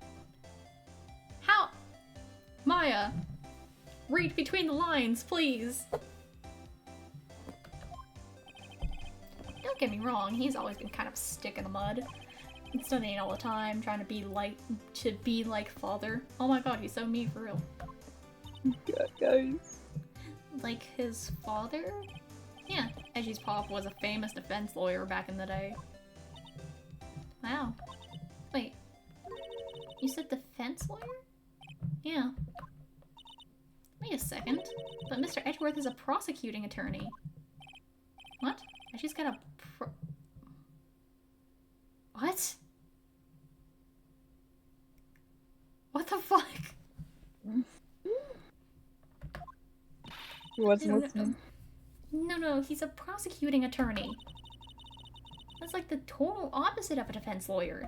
How? Maya, read between the lines, please. Don't get me wrong, he's always been kind of a stick in the mud. He's studying all the time, trying to be like father. Oh my god, he's so mean for real. God, guys. Like his father? Yeah, Edgy's pop was a famous defense lawyer back in the day. Wow. Wait. You said defense lawyer? Yeah. Wait a second. But Mr. Edgeworth is a prosecuting attorney. What? Edgy's got a What? What the fuck? He wasn't listening. No, he's a prosecuting attorney. That's like the total opposite of a defense lawyer.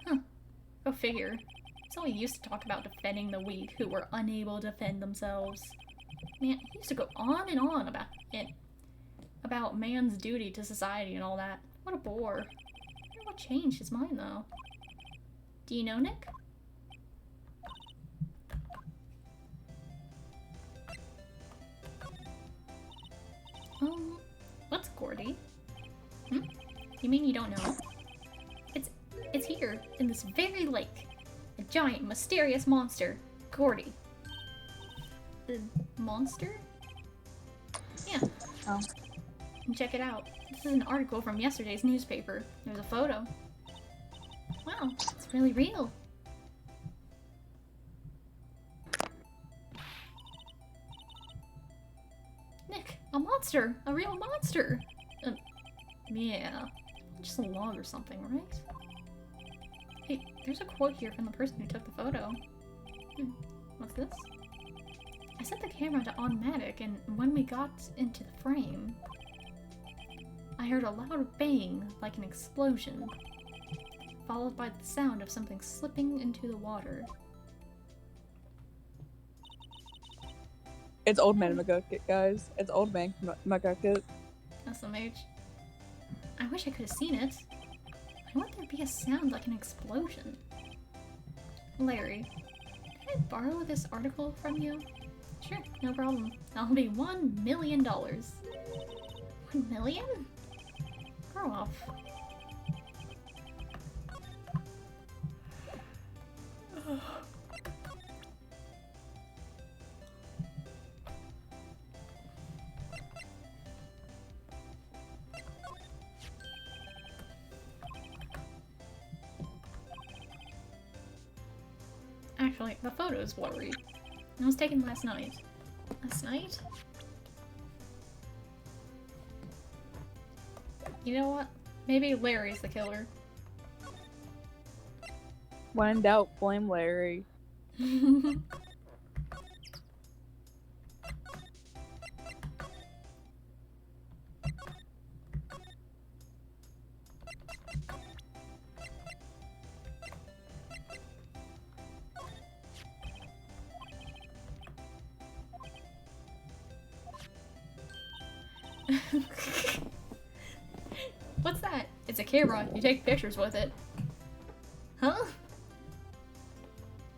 Huh. Go figure. So he used to talk about defending the weak who were unable to defend themselves. Man, he used to go on and on about it. About man's duty to society and all that. What a bore. I wonder what changed his mind, though. Do you know Nick? What's Gordy? mean you don't know? It's here, in this very lake. A giant, mysterious monster. Gordy. The monster? Yeah. Oh. Check it out. This is an article from yesterday's newspaper. There's a photo. Wow, it's really real. Nick, a monster! A real monster! Yeah. Just a log or something, right? Hey, there's a quote here from the person who took the photo. What's this? I set the camera to automatic, and when we got into the frame, I heard a loud bang, like an explosion, followed by the sound of something slipping into the water. It's Old Man McGucket, guys. It's Old Man McGucket. SMH. I wish I could have seen it. Why would there be a sound like an explosion? Larry, can I borrow this article from you? Sure, no problem. That'll be $1 million. 1 million? Grow off. Actually, the photo's blurry. It was taken last night. Last night? You know what? Maybe Larry's the killer. When in doubt, blame Larry. What's that? It's a camera. You take pictures with it. Huh?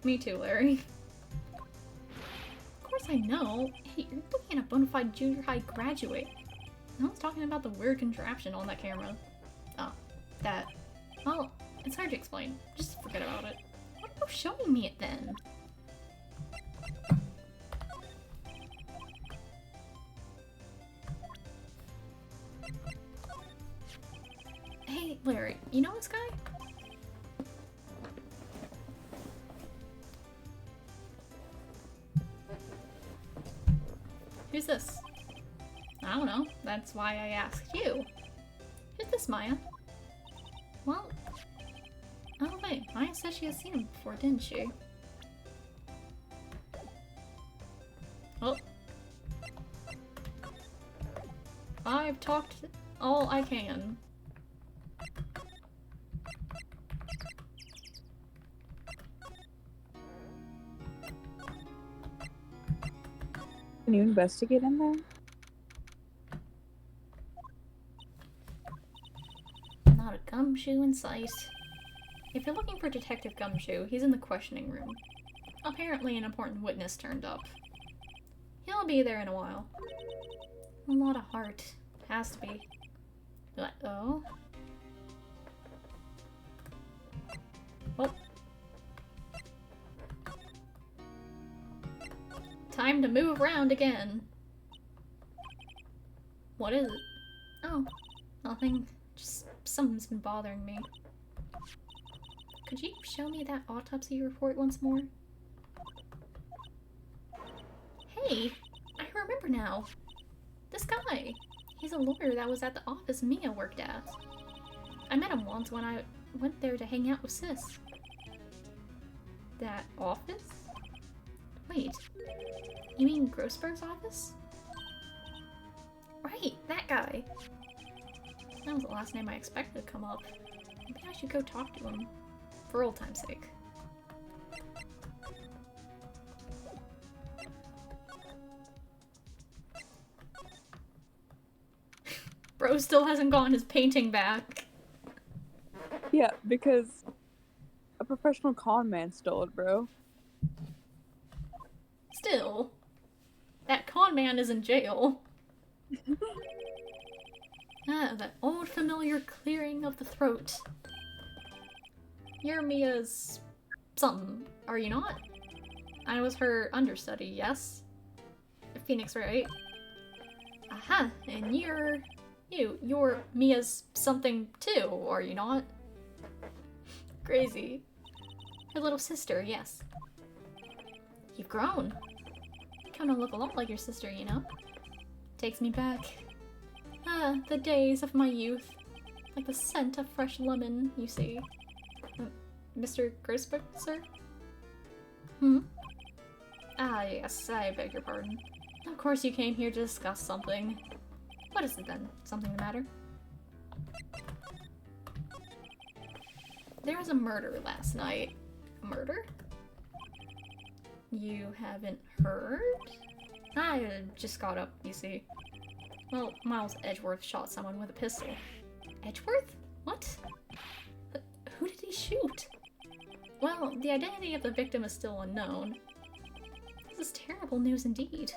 Me too, Larry. Of course I know. Hey, you're looking at a bona fide junior high graduate. No one's talking about the weird contraption on that camera. Oh, that. Well, it's hard to explain. Just forget about it. Why are you showing me it then? Hey, Larry, you know this guy? Who's this? I don't know. That's why I asked you. Who's this, Maya? Well... Oh wait, Maya said she has seen him before, didn't she? Oh. I've talked all I can. Can you investigate in there? Not a gumshoe in sight. If you're looking for Detective Gumshoe, he's in the questioning room. Apparently an important witness turned up. He'll be there in a while. A lot of heart. Has to be. Oh? Oh. Time to move around again. What is it? Oh, nothing. Just something's been bothering me. Could you show me that autopsy report once more? Hey, I remember now. This guy. He's a lawyer that was at the office Mia worked at. I met him once when I went there to hang out with Sis. That office? Wait, you mean Grossberg's office? Right, that guy. That was the last name I expected to come up. Maybe I should go talk to him. For old time's sake. Bro still hasn't gotten his painting back. Yeah, because a professional con man stole it, bro. Still, that con man is in jail. Ah, that old familiar clearing of the throat. You're Mia's something, are you not? I was her understudy, yes? Phoenix, right? Aha, and you're Mia's something too, are you not? Crazy. Her little sister, yes. You've grown. You kinda look a lot like your sister, you know? Takes me back. Ah, the days of my youth. Like the scent of fresh lemon, you see. Mr. Grisbeck, sir? Hmm? Ah, yes, I beg your pardon. Of course you came here to discuss something. What is it then? Something the matter? There was a murder last night. A murder? You haven't heard? I just got up, you see. Well, Miles Edgeworth shot someone with a pistol. Edgeworth? What? Who did he shoot? Well, the identity of the victim is still unknown. This is terrible news indeed.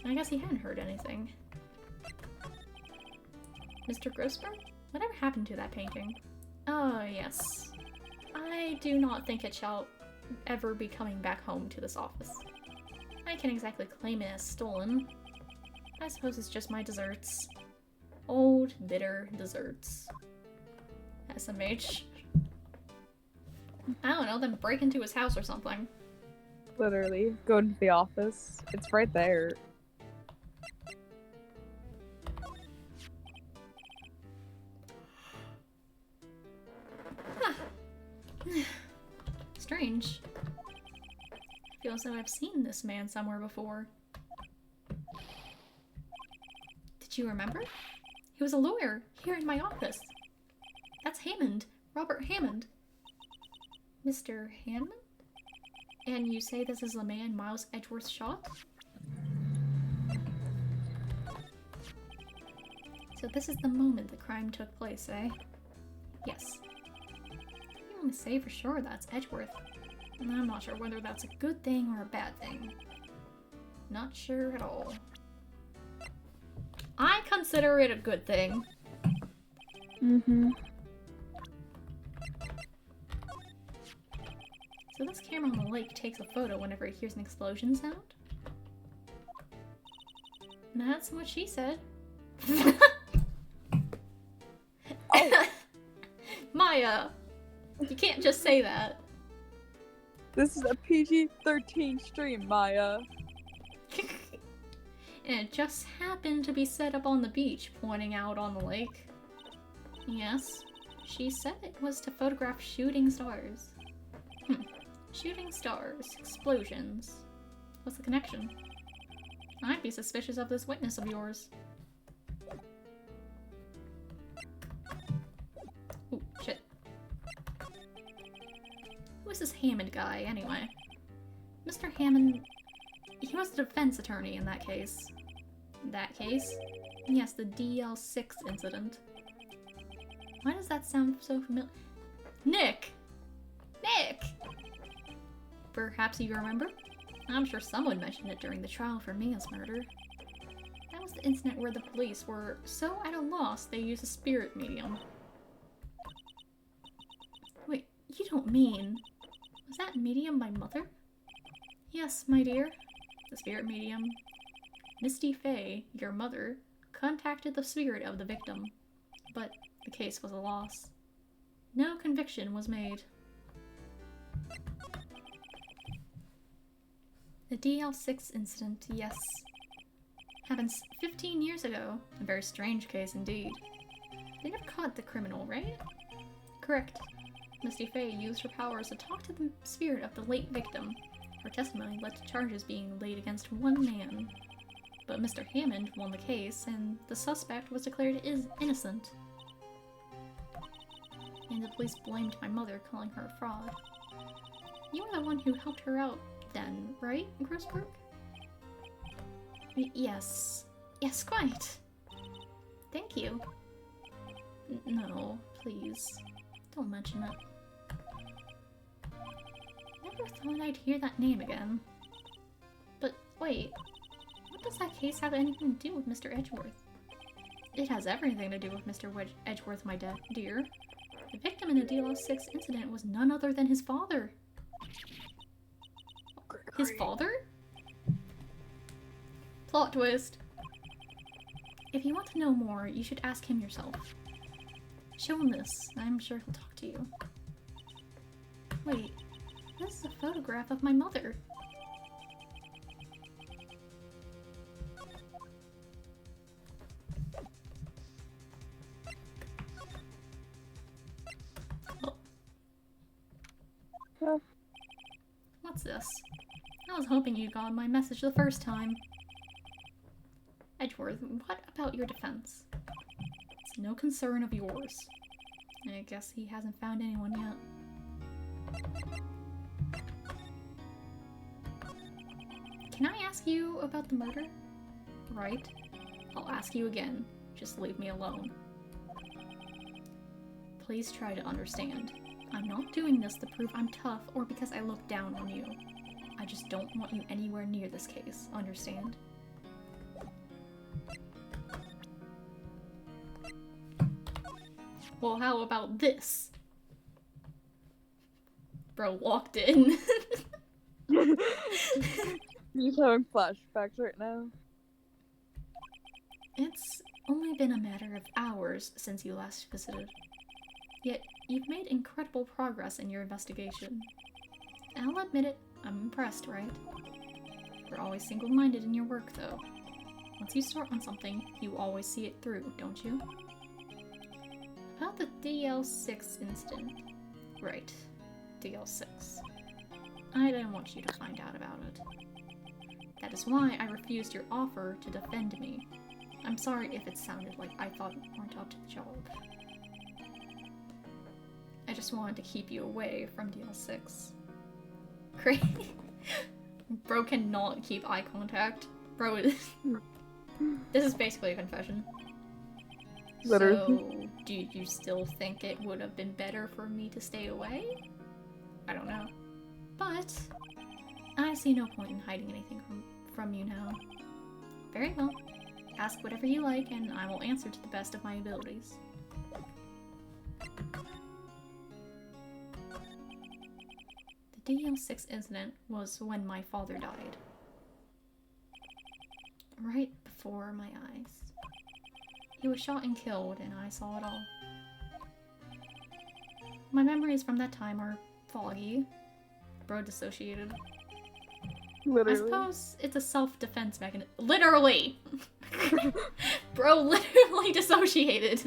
I guess he hadn't heard anything. Mr. Grossberg? Whatever happened to that painting? Oh, yes. I do not think it shall ever be coming back home to this office. I can't exactly claim it as stolen. I suppose it's just my desserts. Old, bitter desserts. SMH. I don't know, then break into his house or something. Literally, go into the office. It's right there. Strange. I feel as though I've seen this man somewhere before. Did you remember? He was a lawyer here in my office. That's Hammond. Robert Hammond. Mr. Hammond? And you say this is the man Miles Edgeworth shot? So this is the moment the crime took place, eh? Yes. You only say for sure that's Edgeworth. And I'm not sure whether that's a good thing or a bad thing. Not sure at all. I consider it a good thing. Mm-hmm. So this camera on the lake takes a photo whenever it hears an explosion sound? That's what she said. Oh. Maya! You can't just say that. This is a PG-13 stream, Maya. And it just happened to be set up on the beach, pointing out on the lake. Yes, she said it was to photograph shooting stars. Shooting stars, explosions. What's the connection? I'd be suspicious of this witness of yours. Ooh, shit. Who is this Hammond guy, anyway? Mr. Hammond... He was the defense attorney in that case. That case? Yes, the DL6 incident. Why does that sound so familiar? Nick! Nick! Perhaps you remember? I'm sure someone mentioned it during the trial for Mia's murder. That was the incident where the police were so at a loss they used a spirit medium. Wait, you don't mean... Was that medium my mother? Yes, my dear. The spirit medium, Misty Fey, your mother, contacted the spirit of the victim, but the case was a loss. No conviction was made. The DL6 incident, yes. Happened 15 years ago. A very strange case indeed. They never caught the criminal, right? Correct. Misty Fey used her powers to talk to the spirit of the late victim. Her testimony led to charges being laid against one man. But Mr. Hammond won the case, and the suspect was declared innocent. And the police blamed my mother, calling her a fraud. You were the one who helped her out then, right, Grossberg? Yes. Yes, quite. Thank you. No, please. Don't mention it. Never thought I'd hear that name again. But wait, what does that case have anything to do with Mr. Edgeworth? It has everything to do with Mr. Edgeworth, my dear. The victim in the DL6 incident was none other than his father. His father? Plot twist. If you want to know more, you should ask him yourself. Show him this. I'm sure he'll talk to you. Wait, this is a photograph of my mother. Yeah. What's this? I was hoping you got my message the first time. Edgeworth, what about your defense? It's no concern of yours. I guess he hasn't found anyone yet. Can I ask you about the murder? Right. I'll ask you again. Just leave me alone. Please try to understand. I'm not doing this to prove I'm tough or because I look down on you. I just don't want you anywhere near this case, understand? Well, how about this? Bro walked in. He's having flashbacks right now. It's only been a matter of hours since you last visited. Yet, you've made incredible progress in your investigation. I'll admit it, I'm impressed, right? You're always single-minded in your work, though. Once you start on something, you always see it through, don't you? About the DL6 incident. Right. DL6. I didn't want you to find out about it. That is why I refused your offer to defend me. I'm sorry if it sounded like I thought you weren't up to the job. I just wanted to keep you away from DL6. Great. Bro cannot keep eye contact. Bro is... This is basically a confession. Literally. So, do you still think it would have been better for me to stay away? I don't know. But, I see no point in hiding anything from you now. Very well. Ask whatever you like, and I will answer to the best of my abilities. The DL6 incident was when my father died. Right before my eyes. He was shot and killed, and I saw it all. My memories from that time are foggy. Bro dissociated. Literally. I suppose it's a self-defense mechanism. Literally! Bro literally dissociated.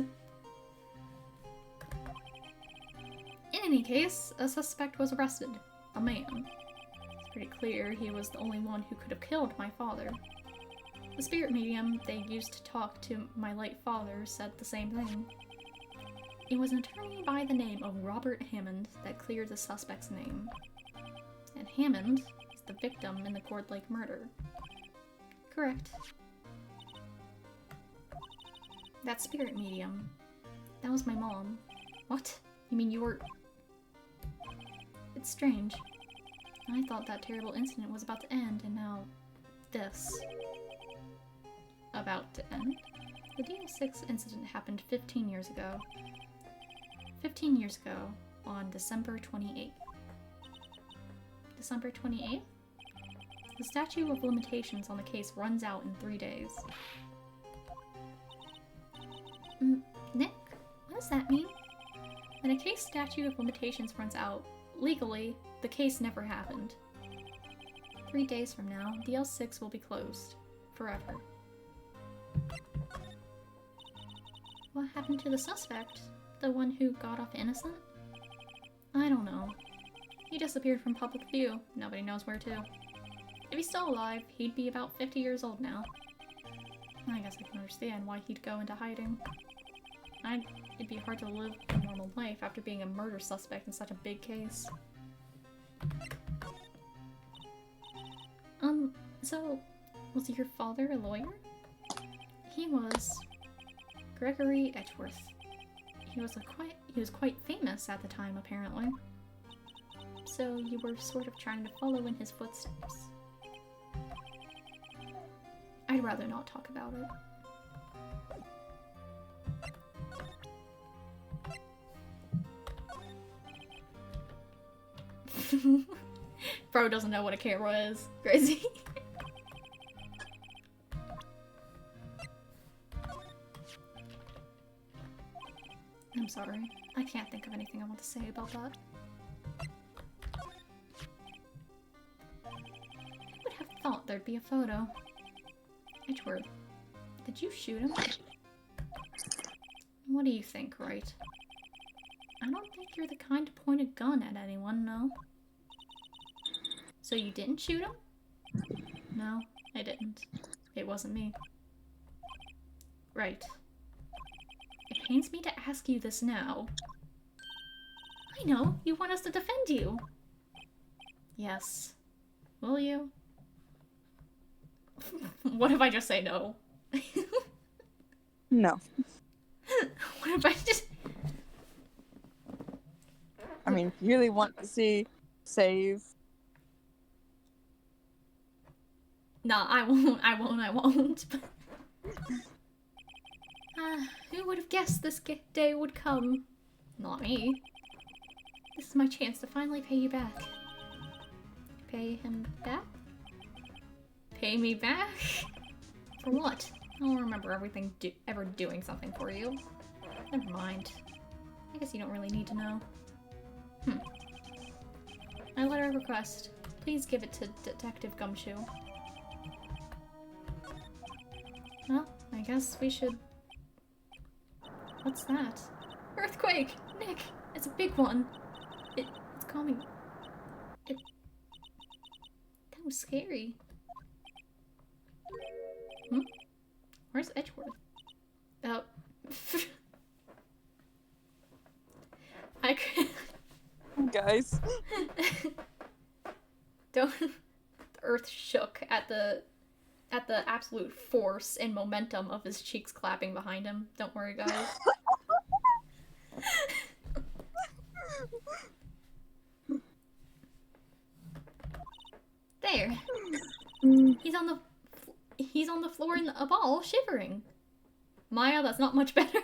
In any case, a suspect was arrested. A man. It's pretty clear he was the only one who could have killed my father. The spirit medium they used to talk to my late father said the same thing. It was an attorney by the name of Robert Hammond that cleared the suspect's name. And Hammond is the victim in the Cord Lake murder. Correct. That spirit medium. That was my mom. What? You mean you were... It's strange. I thought that terrible incident was about to end, and now... this. About to end? The DL6 incident happened 15 years ago. 15 years ago, on December 28th. December 28th? The statute of limitations on the case runs out in 3 days. Nick, what does that mean? When a case statute of limitations runs out, legally, the case never happened. 3 days from now, DL6 will be closed. Forever. What happened to the suspect? The one who got off innocent? I don't know. He disappeared from public view. Nobody knows where to. If he's still alive, he'd be about 50 years old now. I guess I can understand why he'd go into hiding. It'd be hard to live a normal life after being a murder suspect in such a big case. So, was your father a lawyer? He was. Gregory Edgeworth. He was quite famous at the time, apparently. So you were sort of trying to follow in his footsteps. I'd rather not talk about it. Bro doesn't know what a camera is. Crazy. I'm sorry. I can't think of anything I want to say about that. Who would have thought there'd be a photo? Edgeworth, did you shoot him? What do you think, right? I don't think you're the kind to point a gun at anyone, no? So you didn't shoot him? No, I didn't. It wasn't me. Right. It pains me to ask you this now. I know, you want us to defend you. Yes. Will you? What if I just say no? No. What if I just... I mean, if you really want to see save. Nah, I won't. Who would have guessed this day would come? Not me. This is my chance to finally pay you back. Pay him back? Pay me back? For what? I don't remember ever doing something for you. Never mind. I guess you don't really need to know. My letter of request. Please give it to Detective Gumshoe. Well, I guess we should... What's that? Earthquake! Nick! It's a big one! It's coming. That was scary. Where's Edgeworth? Oh. I could... Guys. Don't... The earth shook at the absolute force and momentum of his cheeks clapping behind him. Don't worry, guys. There. He's on the floor in a ball, shivering. Maya, that's not much better.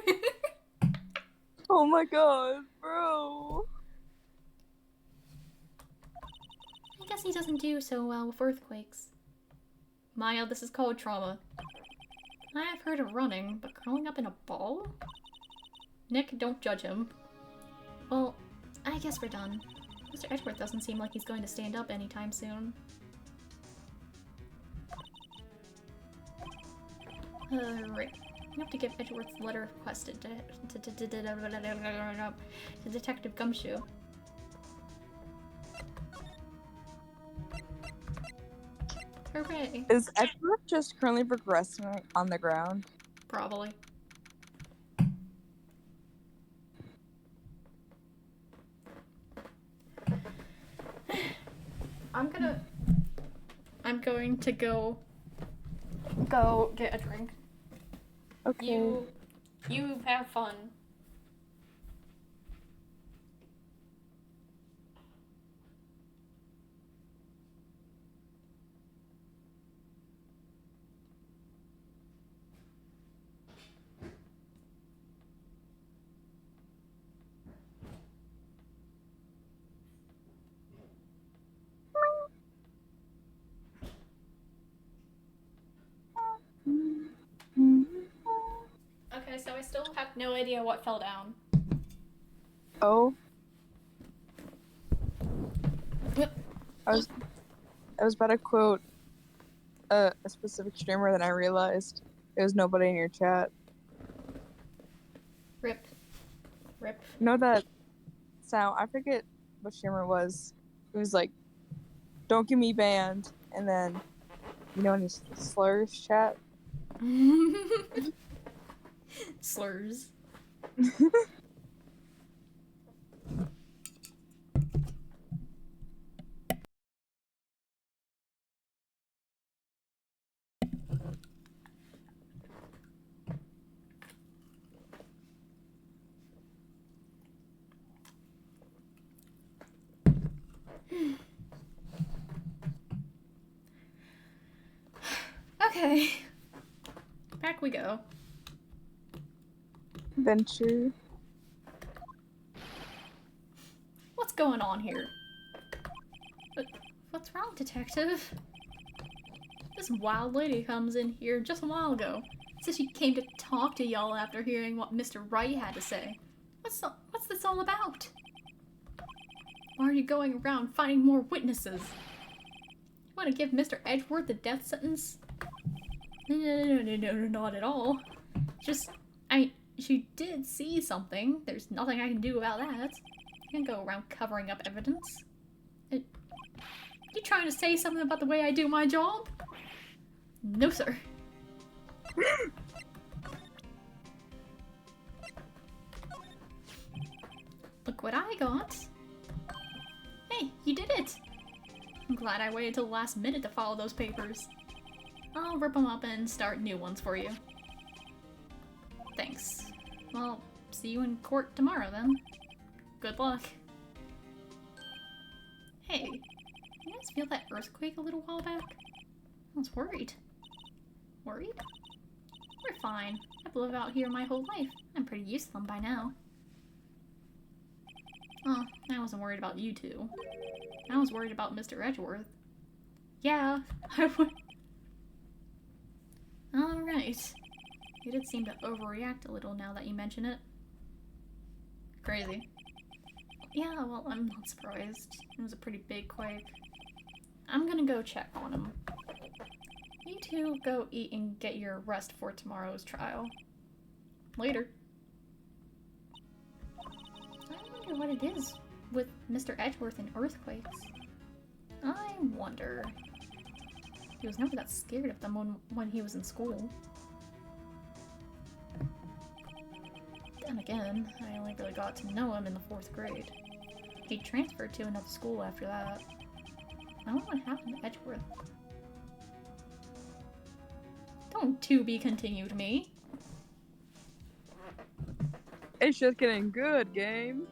Oh my god, bro. I guess he doesn't do so well with earthquakes. Maya, this is called trauma. I have heard of running, but curling up in a ball? Nick, don't judge him. Well, I guess we're done. Mr. Edgeworth doesn't seem like he's going to stand up anytime soon. Right. You have to give Edgeworth's letter requested to Detective Gumshoe. Hooray! Is Edward just currently progressing on the ground? Probably. I'm going to go get a drink. Okay. You have fun. Okay, so I still have no idea what fell down. Oh. I was about to quote a specific streamer, then I realized there was nobody in your chat. Rip. Rip. You know that sound? I forget what streamer it was. It was like, "Don't get me banned," and then, you know, in his slurs chat. Slurs. Okay. Back we go. Venture. What's going on here? But what's wrong, Detective? This wild lady comes in here just a while ago. Said she came to talk to y'all after hearing what Mr. Wright had to say. What's this all about? Why are you going around finding more witnesses? You want to give Mr. Edgeworth the death sentence? No, not at all. Just, she did see something. There's nothing I can do about that. I can't go around covering up evidence. You trying to say something about the way I do my job? No, sir. Look what I got. Hey, you did it! I'm glad I waited till the last minute to follow those papers. I'll rip them up and start new ones for you. Thanks. Well, see you in court tomorrow then. Good luck. Hey, you guys feel that earthquake a little while back? I was worried. Worried? We're fine. I've lived out here my whole life. I'm pretty used to them by now. Oh, I wasn't worried about you two. I was worried about Mr. Edgeworth. Yeah, I would. Alright. You did seem to overreact a little now that you mention it. Crazy. Yeah, well, I'm not surprised. It was a pretty big quake. I'm gonna go check on him. You two go eat and get your rest for tomorrow's trial. Later. I wonder what it is with Mr. Edgeworth and earthquakes. I wonder. He was never that scared of them when he was in school. Then again, I only really got to know him in the 4th grade. He transferred to another school after that. I wonder what happened to Edgeworth. Don't to be continued me. It's just getting good, game.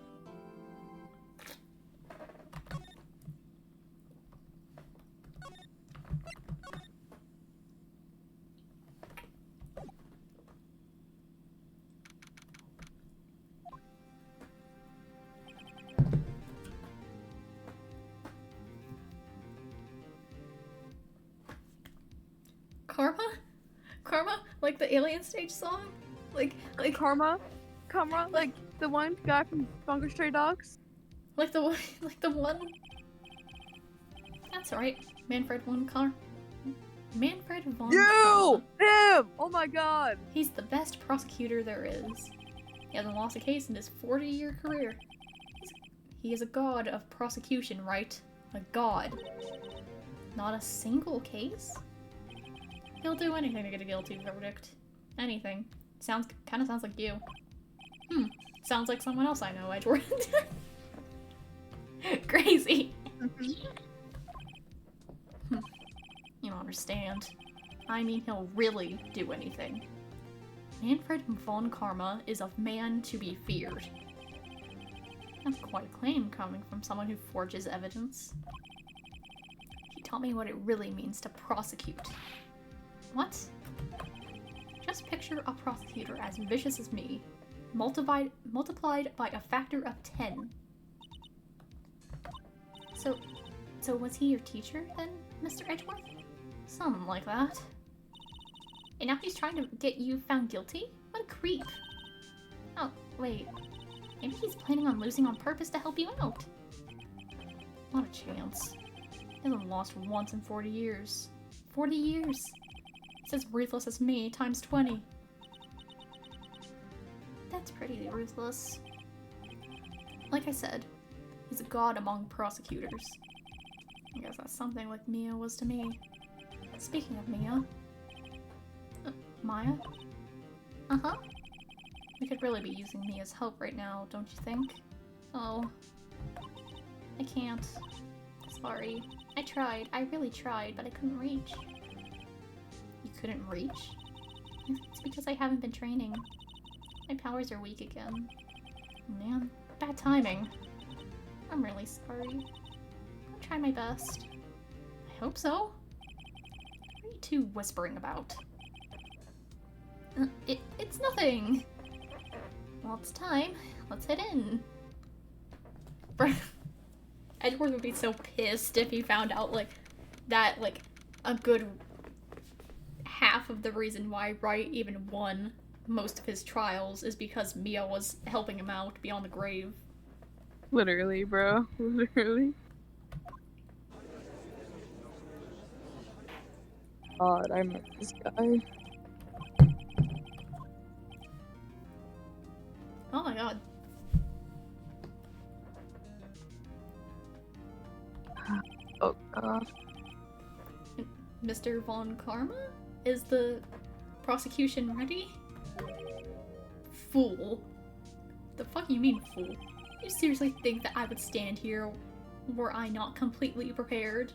Karma? Karma? Like the Alien Stage song? Like Karma, like the one guy from Bunker Stray Dogs. like the one. That's right. Manfred von Karma. Manfred von Karma. Him! Oh my god! He's the best prosecutor there is. He hasn't lost a case in his 40-year career. He is a god of prosecution, right? A god. Not a single case? He'll do anything to get a guilty verdict. Anything. Kinda sounds like you. Sounds like someone else I know, Edgeworth. Crazy. You don't understand. I mean, he'll really do anything. Manfred von Karma is a man to be feared. That's quite a claim coming from someone who forges evidence. He taught me what it really means to prosecute. What? Just picture a prosecutor as vicious as me, multiplied by a factor of 10. So was he your teacher then, Mr. Edgeworth? Something like that. And now he's trying to get you found guilty? What a creep. Oh, wait. Maybe he's planning on losing on purpose to help you out. Not a chance. He hasn't lost once in 40 years. 40 years! He's as ruthless as me, times 20. That's pretty ruthless. Like I said, he's a god among prosecutors. I guess that's something like Mia was to me. Speaking of Mia... Maya? Uh-huh. We could really be using Mia's help right now, don't you think? Oh. I can't. Sorry. I tried. I really tried, but I couldn't reach. You couldn't reach? It's because I haven't been training. My powers are weak again. Man, bad timing. I'm really sorry. I'll try my best. I hope so. What are you two whispering about? It's nothing! Well, it's time. Let's head in. Edward would be so pissed if he found out, like, that, like, a good half of the reason why Wright even won most of his trials is because Mia was helping him out beyond the grave. Literally, bro. Literally. God, I met this guy. Oh my god. Oh god. Mr. Von Karma? Is the prosecution ready? Fool. The fuck you mean, fool? You seriously think that I would stand here were I not completely prepared?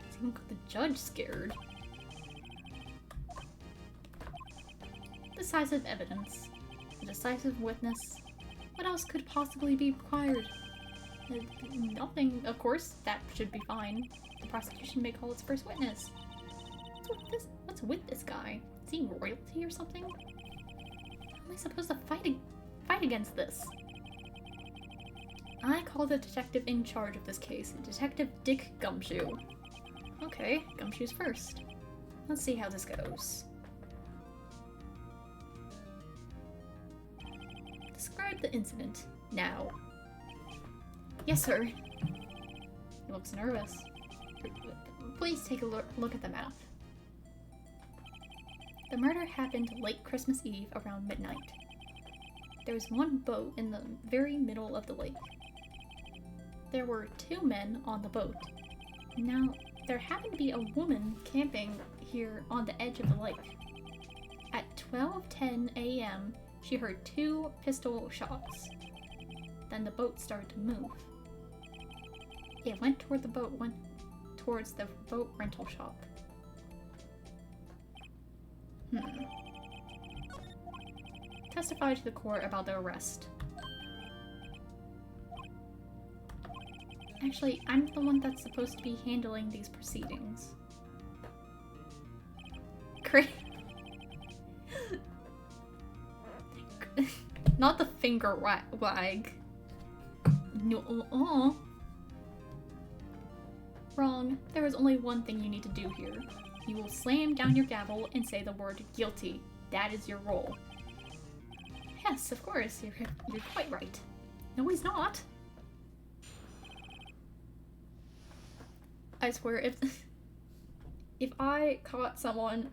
It's even got the judge scared. Decisive evidence. A decisive witness. What else could possibly be required? Nothing, of course. That should be fine. The prosecution may call its first witness. What's with this guy? Is he royalty or something? How am I supposed to fight against this? I call the detective in charge of this case, Detective Dick Gumshoe. Okay, Gumshoe's first. Let's see how this goes. Describe the incident, now. Yes, sir. He looks nervous. Please take a look at the map. The murder happened late Christmas Eve around midnight. There was one boat in the very middle of the lake. There were 2 men on the boat. Now, there happened to be a woman camping here on the edge of the lake. At 12:10 a.m., she heard 2 pistol shots. Then the boat started to move. It went towards the boat rental shop. Testify to the court about the arrest. Actually, I'm the one that's supposed to be handling these proceedings. Great. Not the finger wag. No. Wrong. There is only one thing you need to do here. You will slam down your gavel and say the word guilty. That is your role. Yes, of course. You're quite right. No, he's not. I swear, if I caught someone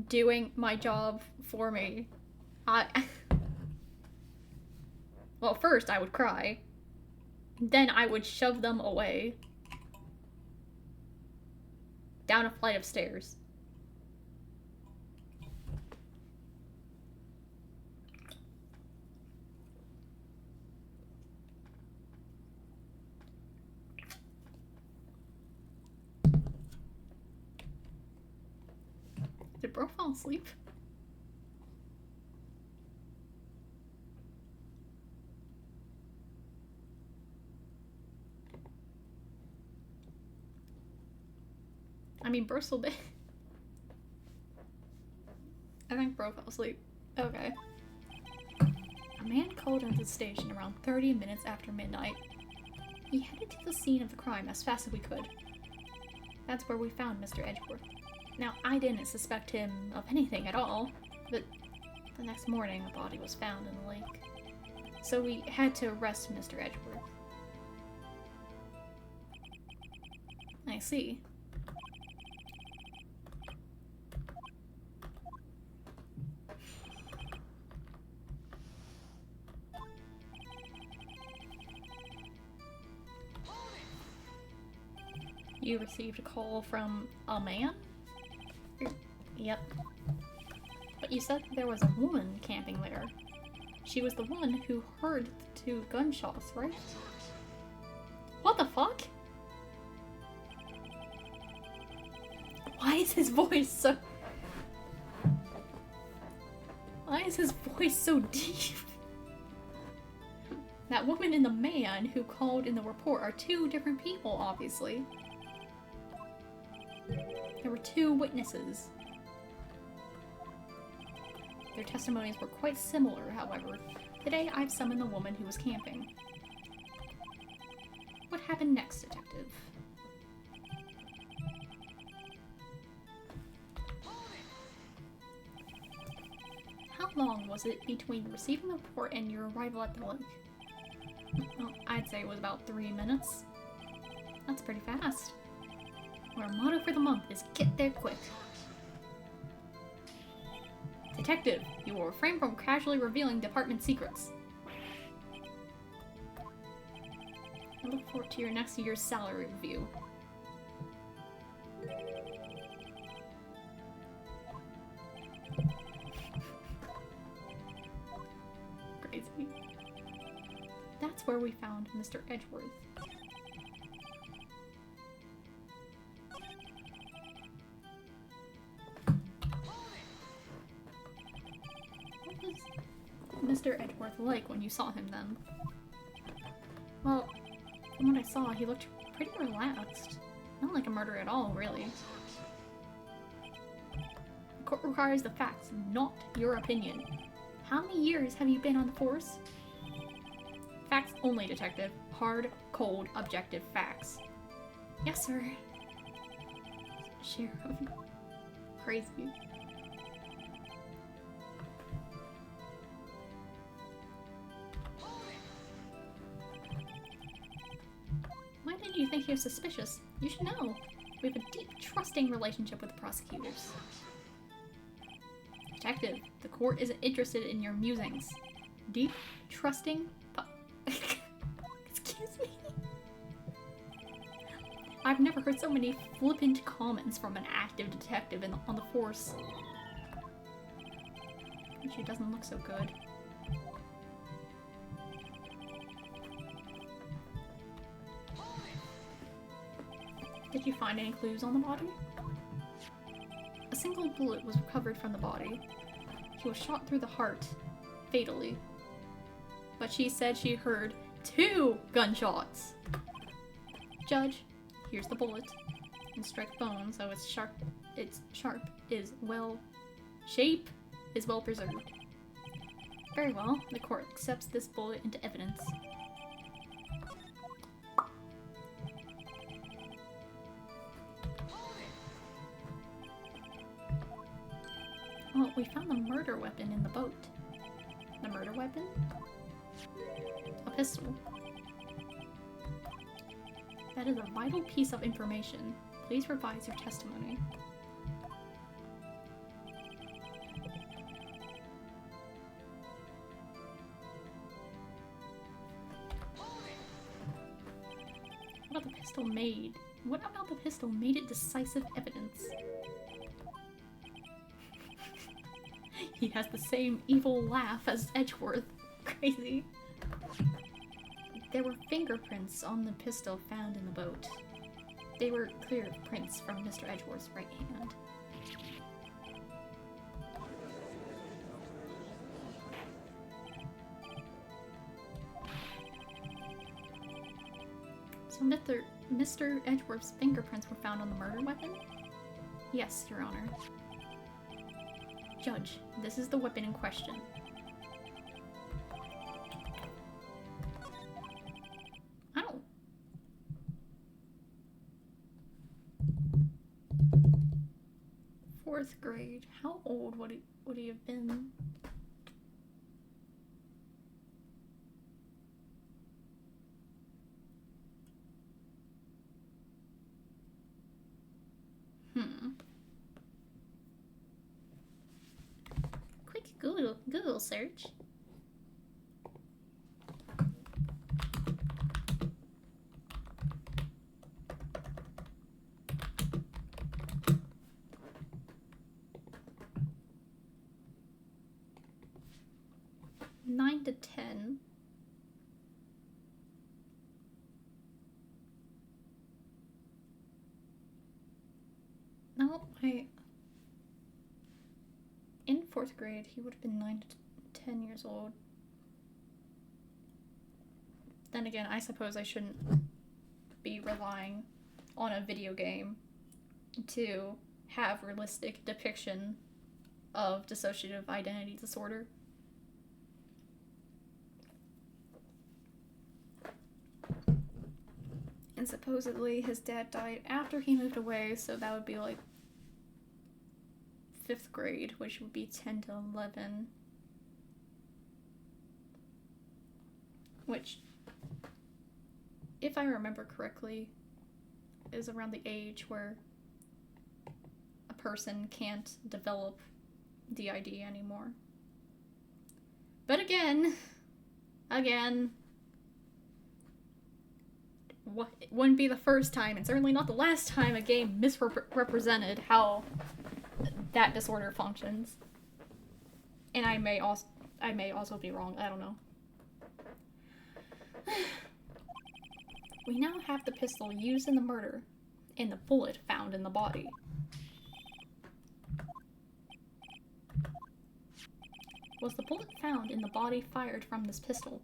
doing my job for me, well, first I would cry. Then I would shove them away. Down a flight of stairs. Did bro fall asleep? I mean, bro still did. I think bro fell asleep. Okay. A man called into the station around 30 minutes after midnight. He headed to the scene of the crime as fast as we could. That's where we found Mr. Edgeworth. Now, I didn't suspect him of anything at all, but the next morning a body was found in the lake. So we had to arrest Mr. Edgeworth. I see. You received a call from a man? Yep. But you said there was a woman camping there. She was the one who heard the 2 gunshots, right? What the fuck? Why is his voice so... Why is his voice so deep? That woman and the man who called in the report are 2 different people, obviously. There were 2 witnesses. Their testimonies were quite similar, however, Today, I've summoned the woman who was camping. What happened next, Detective? How long was it between receiving the report and your arrival at the lake? Well, I'd say it was about 3 minutes. That's pretty fast. Our motto for the month is get there quick. Detective, you will refrain from casually revealing department secrets. I look forward to your next year's salary review. Crazy. That's where we found Mr. Edgeworth. What was Mr. Edgeworth like when you saw him then? Well, from what I saw, he looked pretty relaxed. Not like a murderer at all, really. The court requires the facts, not your opinion. How many years have you been on the force? Facts only, Detective. Hard, cold, objective facts. Yes, sir. Sheriff. Crazy. Why didn't you think he was suspicious? You should know. We have a deep, trusting relationship with the prosecutors. Detective, the court isn't interested in your musings. Deep, trusting... Excuse me? I've never heard so many flippant comments from an active detective on the force. She doesn't look so good. Did you find any clues on the body? A single bullet was recovered from the body. He was shot through the heart, fatally. But she said she heard 2 gunshots. Judge, here's the bullet. And strike bone, so its shape is well preserved. Very well, the court accepts this bullet into evidence. Oh, we found the murder weapon in the boat. The murder weapon? A pistol. That is a vital piece of information. Please revise your testimony. What about the pistol made? What about the pistol made it decisive evidence? He has the same evil laugh as Edgeworth. Crazy. There were fingerprints on the pistol found in the boat. They were clear prints from Mr. Edgeworth's right hand. So Mr. Edgeworth's fingerprints were found on the murder weapon? Yes, Your Honor. Judge, this is the weapon in question. Ow. Fourth grade. How old would he have been? Google search. Nine to 10. No, in 4th grade, he would have been 9 to 10 years old. Then again, I suppose I shouldn't be relying on a video game to have realistic depiction of dissociative identity disorder. And supposedly his dad died after he moved away, so that would be like 5th grade, which would be 10 to 11. Which, if I remember correctly, is around the age where a person can't develop DID anymore. But again, it wouldn't be the first time, and certainly not the last time a game misrepresented how that disorder functions. And I may also be wrong, I don't know. We now have the pistol used in the murder, and the bullet found in the body. Was the bullet found in the body fired from this pistol?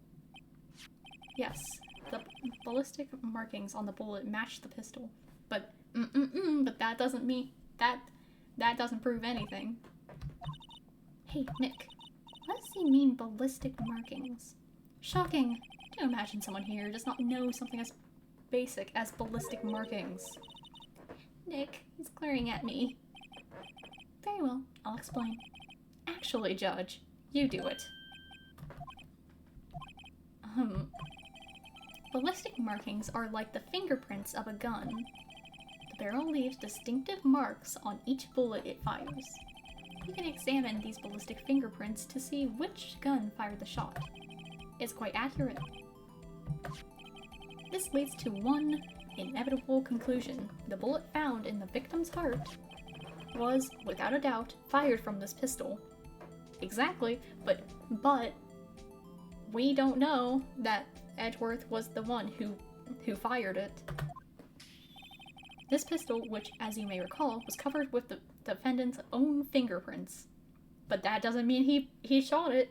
Yes. The ballistic markings on the bullet match the pistol. But, but that doesn't mean... That doesn't prove anything. Hey, Nick. What does he mean, ballistic markings? Shocking. Do you imagine someone here does not know something as basic as ballistic markings? Nick, he's glaring at me. Very well, I'll explain. Actually, Judge, you do it. Ballistic markings are like the fingerprints of a gun. The barrel leaves distinctive marks on each bullet it fires. You can examine these ballistic fingerprints to see which gun fired the shot. It's quite accurate. This leads to one inevitable conclusion. The bullet found in the victim's heart was, without a doubt, fired from this pistol. Exactly, but we don't know that Edgeworth was the one who fired it. This pistol, which, as you may recall, was covered with the defendant's own fingerprints. But that doesn't mean he shot it.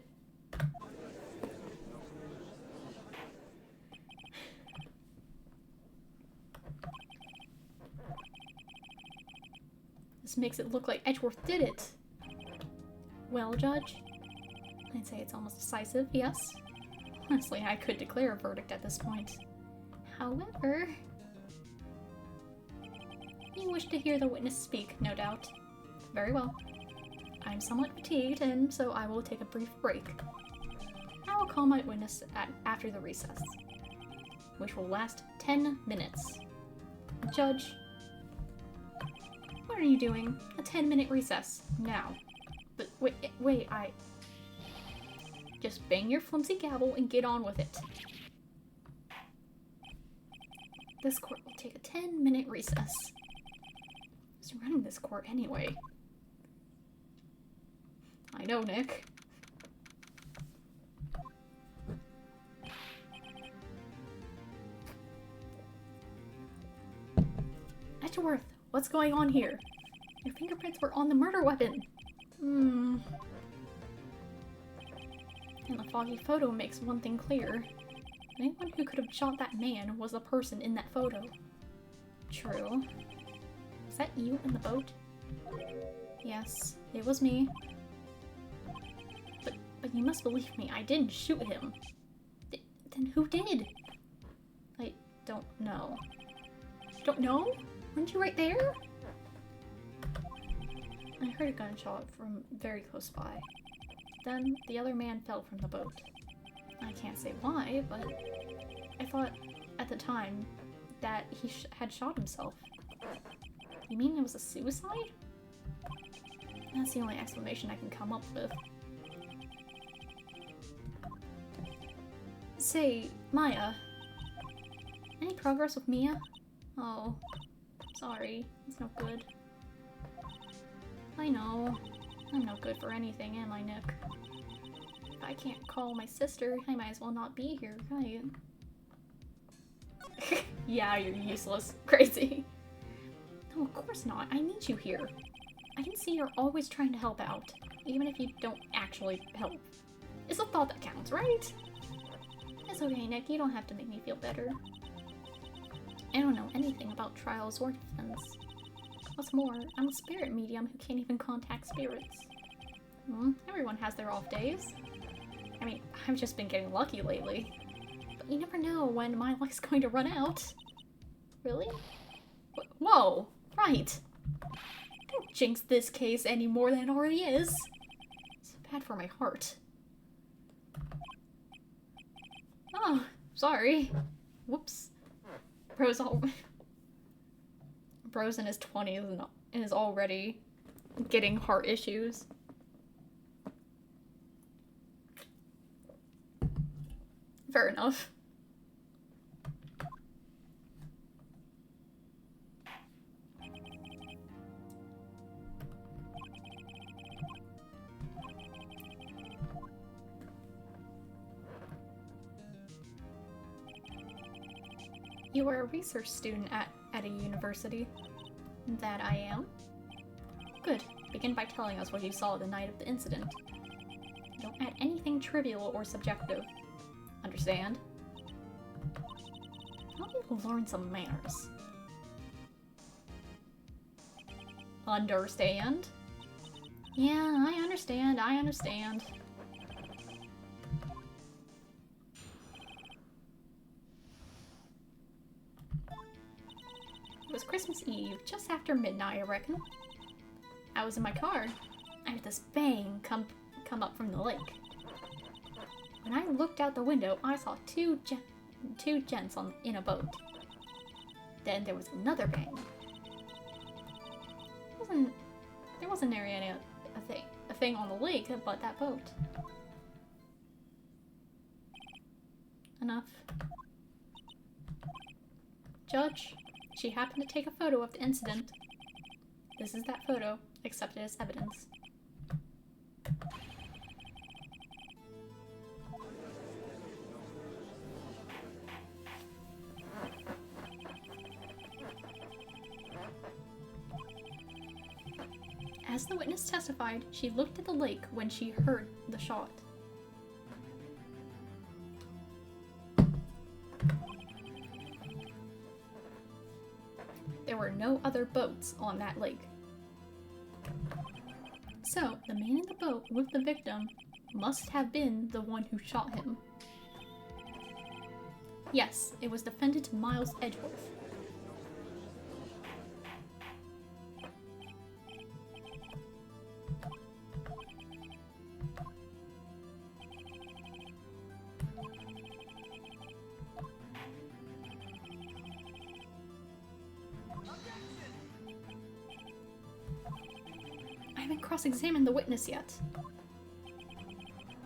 This makes it look like Edgeworth did it. Well, Judge, I'd say it's almost decisive, yes. Honestly, I could declare a verdict at this point. However, you wish to hear the witness speak, no doubt. Very well. I'm somewhat fatigued, and so I will take a brief break. I will call my witness after the recess, which will last 10 minutes. Judge, what are you doing? A 10-minute recess, now. But wait, just bang your flimsy gavel and get on with it. This court will take a 10-minute recess. Who's running this court anyway? I know, Nick. Edgeworth, what's going on here? Your fingerprints were on the murder weapon. And the foggy photo makes one thing clear. Anyone who could have shot that man was the person in that photo. True. Was that you in the boat? Yes, it was me. But you must believe me, I didn't shoot him. Then who did? I don't know. Don't know? Weren't you right there? I heard a gunshot from very close by. Then the other man fell from the boat. I can't say why, but I thought at the time that he had shot himself. You mean it was a suicide? That's the only explanation I can come up with. Say, Maya. Any progress with Mia? Oh, sorry. It's no good. I know. I'm no good for anything, am I, Nick? If I can't call my sister, I might as well not be here, right? Yeah, you're useless. Crazy. No, of course not. I need you here. I can see you're always trying to help out, even if you don't actually help. It's the thought that counts, right? It's okay, Nick. You don't have to make me feel better. I don't know anything about trials or defense. What's more, I'm a spirit medium who can't even contact spirits. Everyone has their off days. I mean, I've just been getting lucky lately. But you never know when my luck's going to run out. Really? Whoa! Right! Don't jinx this case any more than it already is. It's bad for my heart. Oh, sorry. Whoops. Bro's in his 20s and is already getting heart issues. Fair enough. You are a research student at a university. That I am. Good. Begin by telling us what you saw the night of the incident. Don't add anything trivial or subjective. Understand? Help me learn some manners. Understand? Yeah, I understand. It was Christmas Eve, just after midnight, I reckon. I was in my car. I heard this bang come up from the lake. When I looked out the window, I saw two gents in a boat. Then there was another bang. There wasn't any a thing on the lake but that boat. Enough. Judge, she happened to take a photo of the incident. This is that photo, accepted as evidence. As the witness testified, she looked at the lake when she heard the shot. There were no other boats on that lake. So, the man in the boat with the victim must have been the one who shot him. Yes, it was defendant Miles Edgeworth. I haven't cross-examined the witness yet.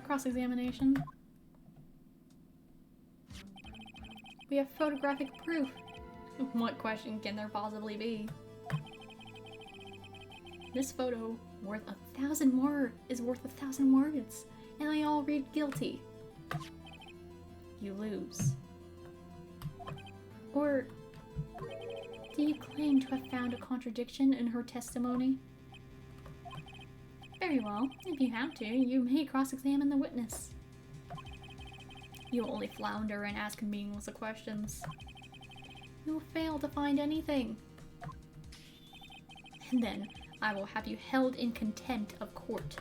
Cross-examination. We have photographic proof. What question can there possibly be? This photo is worth 1,000 words, and they all read guilty. You lose. Or do you claim to have found a contradiction in her testimony? Very well. If you have to, you may cross-examine the witness. You will only flounder and ask meaningless questions. You will fail to find anything. And then I will have you held in contempt of court.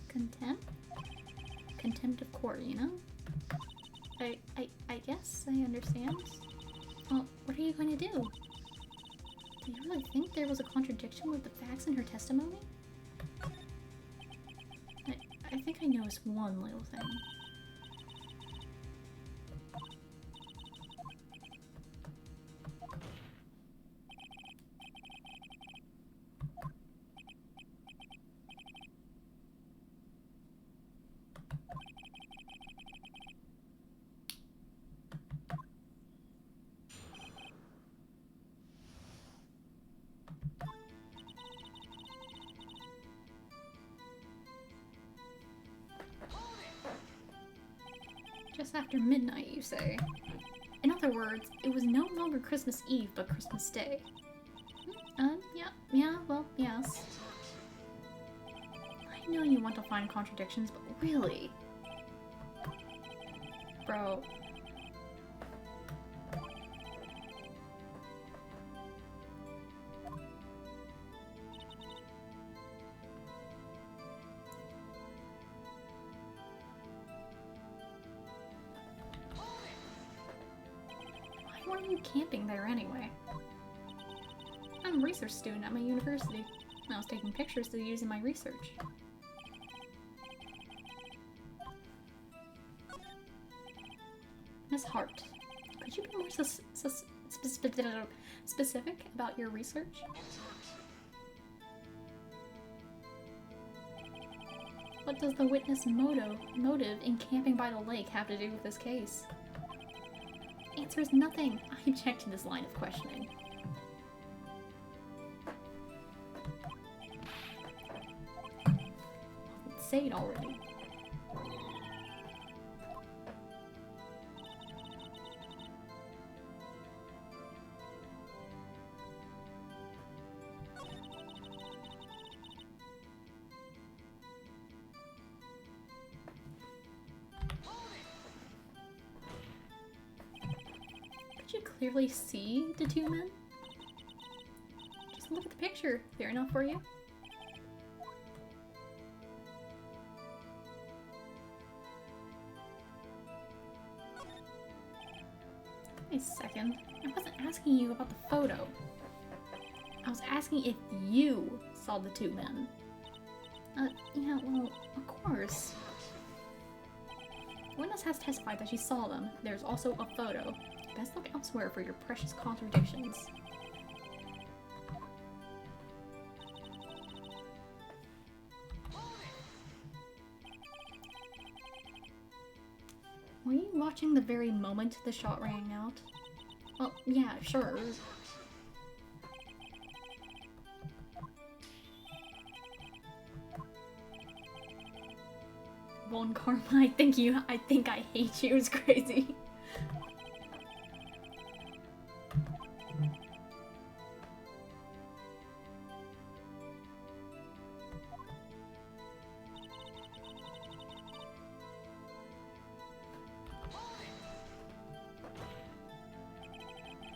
Contempt? Contempt of court, you know? I guess I understand. Well, what are you going to do? Do you really think there was a contradiction with the facts in her testimony? I think I noticed one little thing. Just after midnight, you say? In other words, it was no longer Christmas Eve, but Christmas Day. Yeah, well, yes. I know you want to find contradictions, but really? Bro. are you camping there anyway? I'm a research student at my university. I was taking pictures to use in my research. Miss Hart, could you be more specific about your research? What does the witness motive in camping by the lake have to do with this case? Answer is nothing. I object to this line of questioning. Say it already. Could you clearly see the two men? Just look at the picture. Clear enough for you? Wait a second. I wasn't asking you about the photo. I was asking if you saw the two men. Yeah, well, of course. The witness has testified that she saw them. There's also a photo. Best look elsewhere for your precious contradictions. Were you watching the very moment the shot rang out? Well, yeah, sure. One karma, I think I hate you is crazy.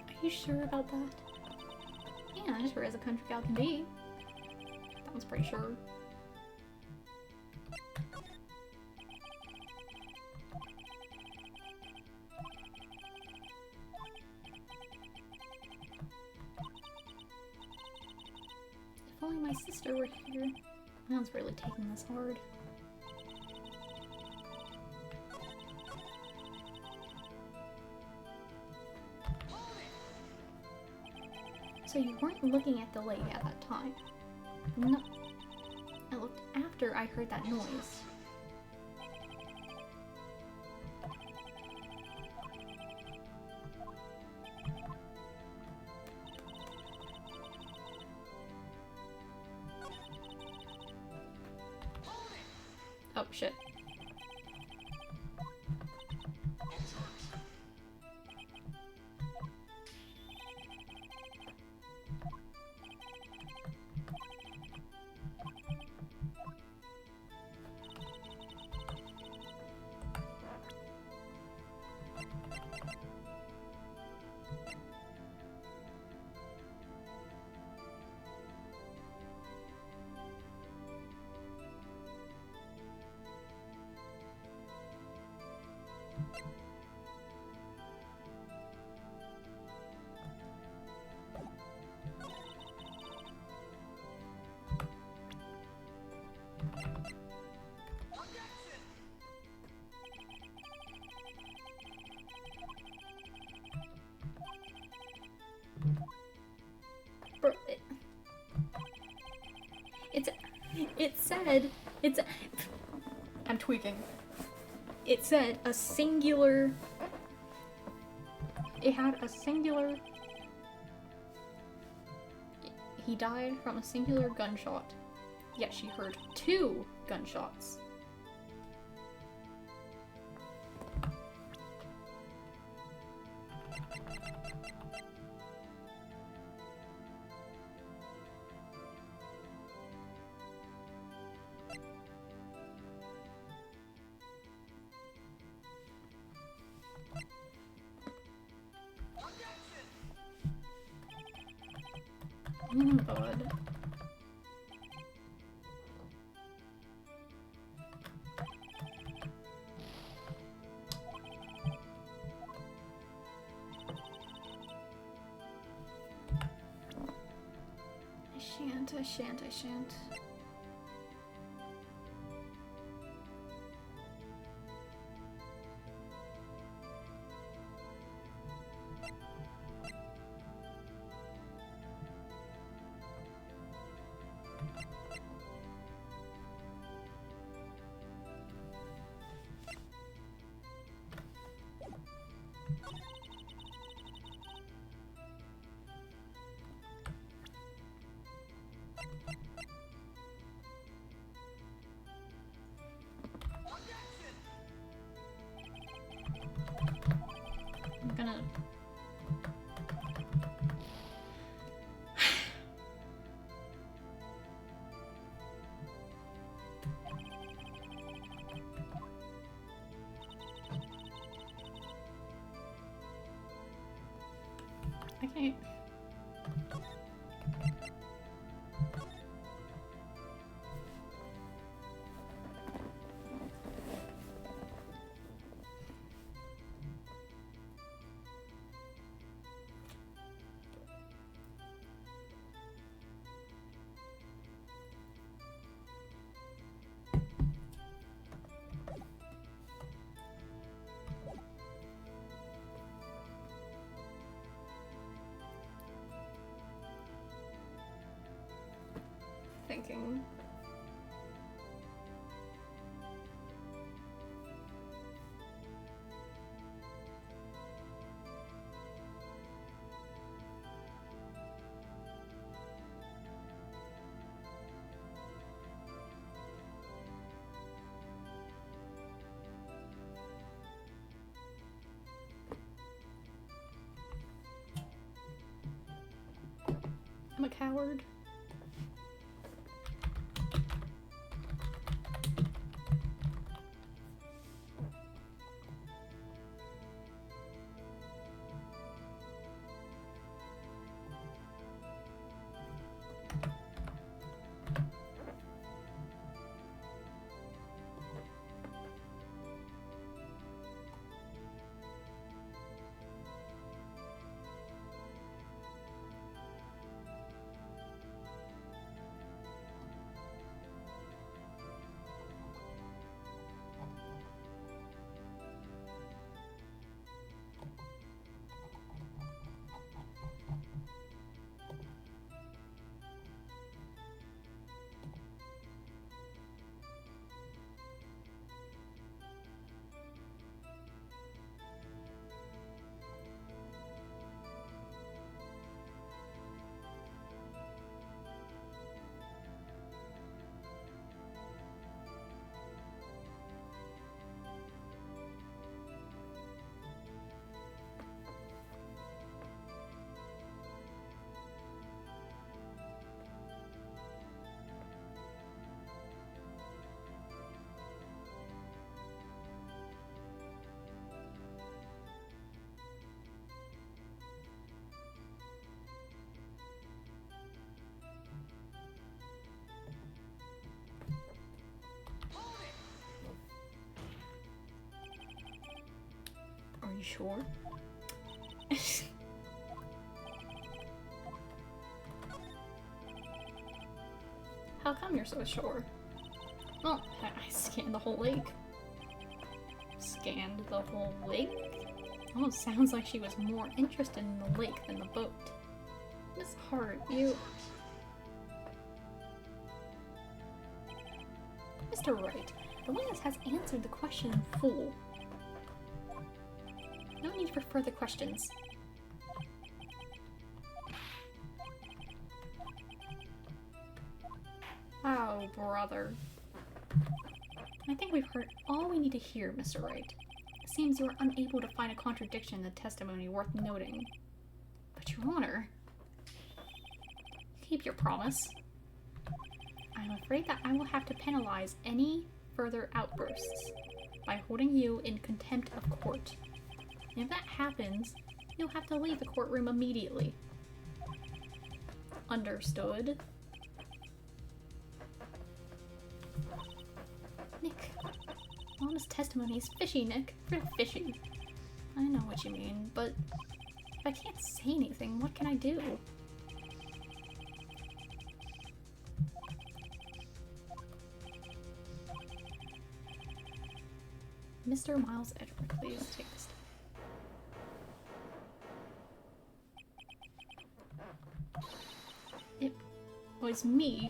Are you sure about that? Yeah, as sure as a country gal can be. That was pretty sure. If only my sister were here. I was really taking this hard. So you weren't looking at the lake at that time? No. I looked after I heard that noise. Oh, shit. Bro, I'm tweaking. It said a singular, it had a singular, he died from a singular gunshot, yet she heard 2 gunshots. Oh my god. I shan't. I'm gonna... I can't... thinking. I'm a coward. Are you sure? How come you're so sure? Well, I scanned the whole lake. Scanned the whole lake? Oh, sounds like she was more interested in the lake than the boat. Miss Hart, you... Mr. Wright, the witness has answered the question in full. No need for further questions. Oh, brother. I think we've heard all we need to hear, Mr. Wright. It seems you are unable to find a contradiction in the testimony worth noting. But, Your Honor, keep your promise. I'm afraid that I will have to penalize any further outbursts by holding you in contempt of court. And if that happens, you'll have to leave the courtroom immediately. Understood. Nick, Mama's testimony is fishy, Nick. Pretty fishy. I know what you mean, but if I can't say anything, what can I do? Mr. Miles Edward, please take this. It was me.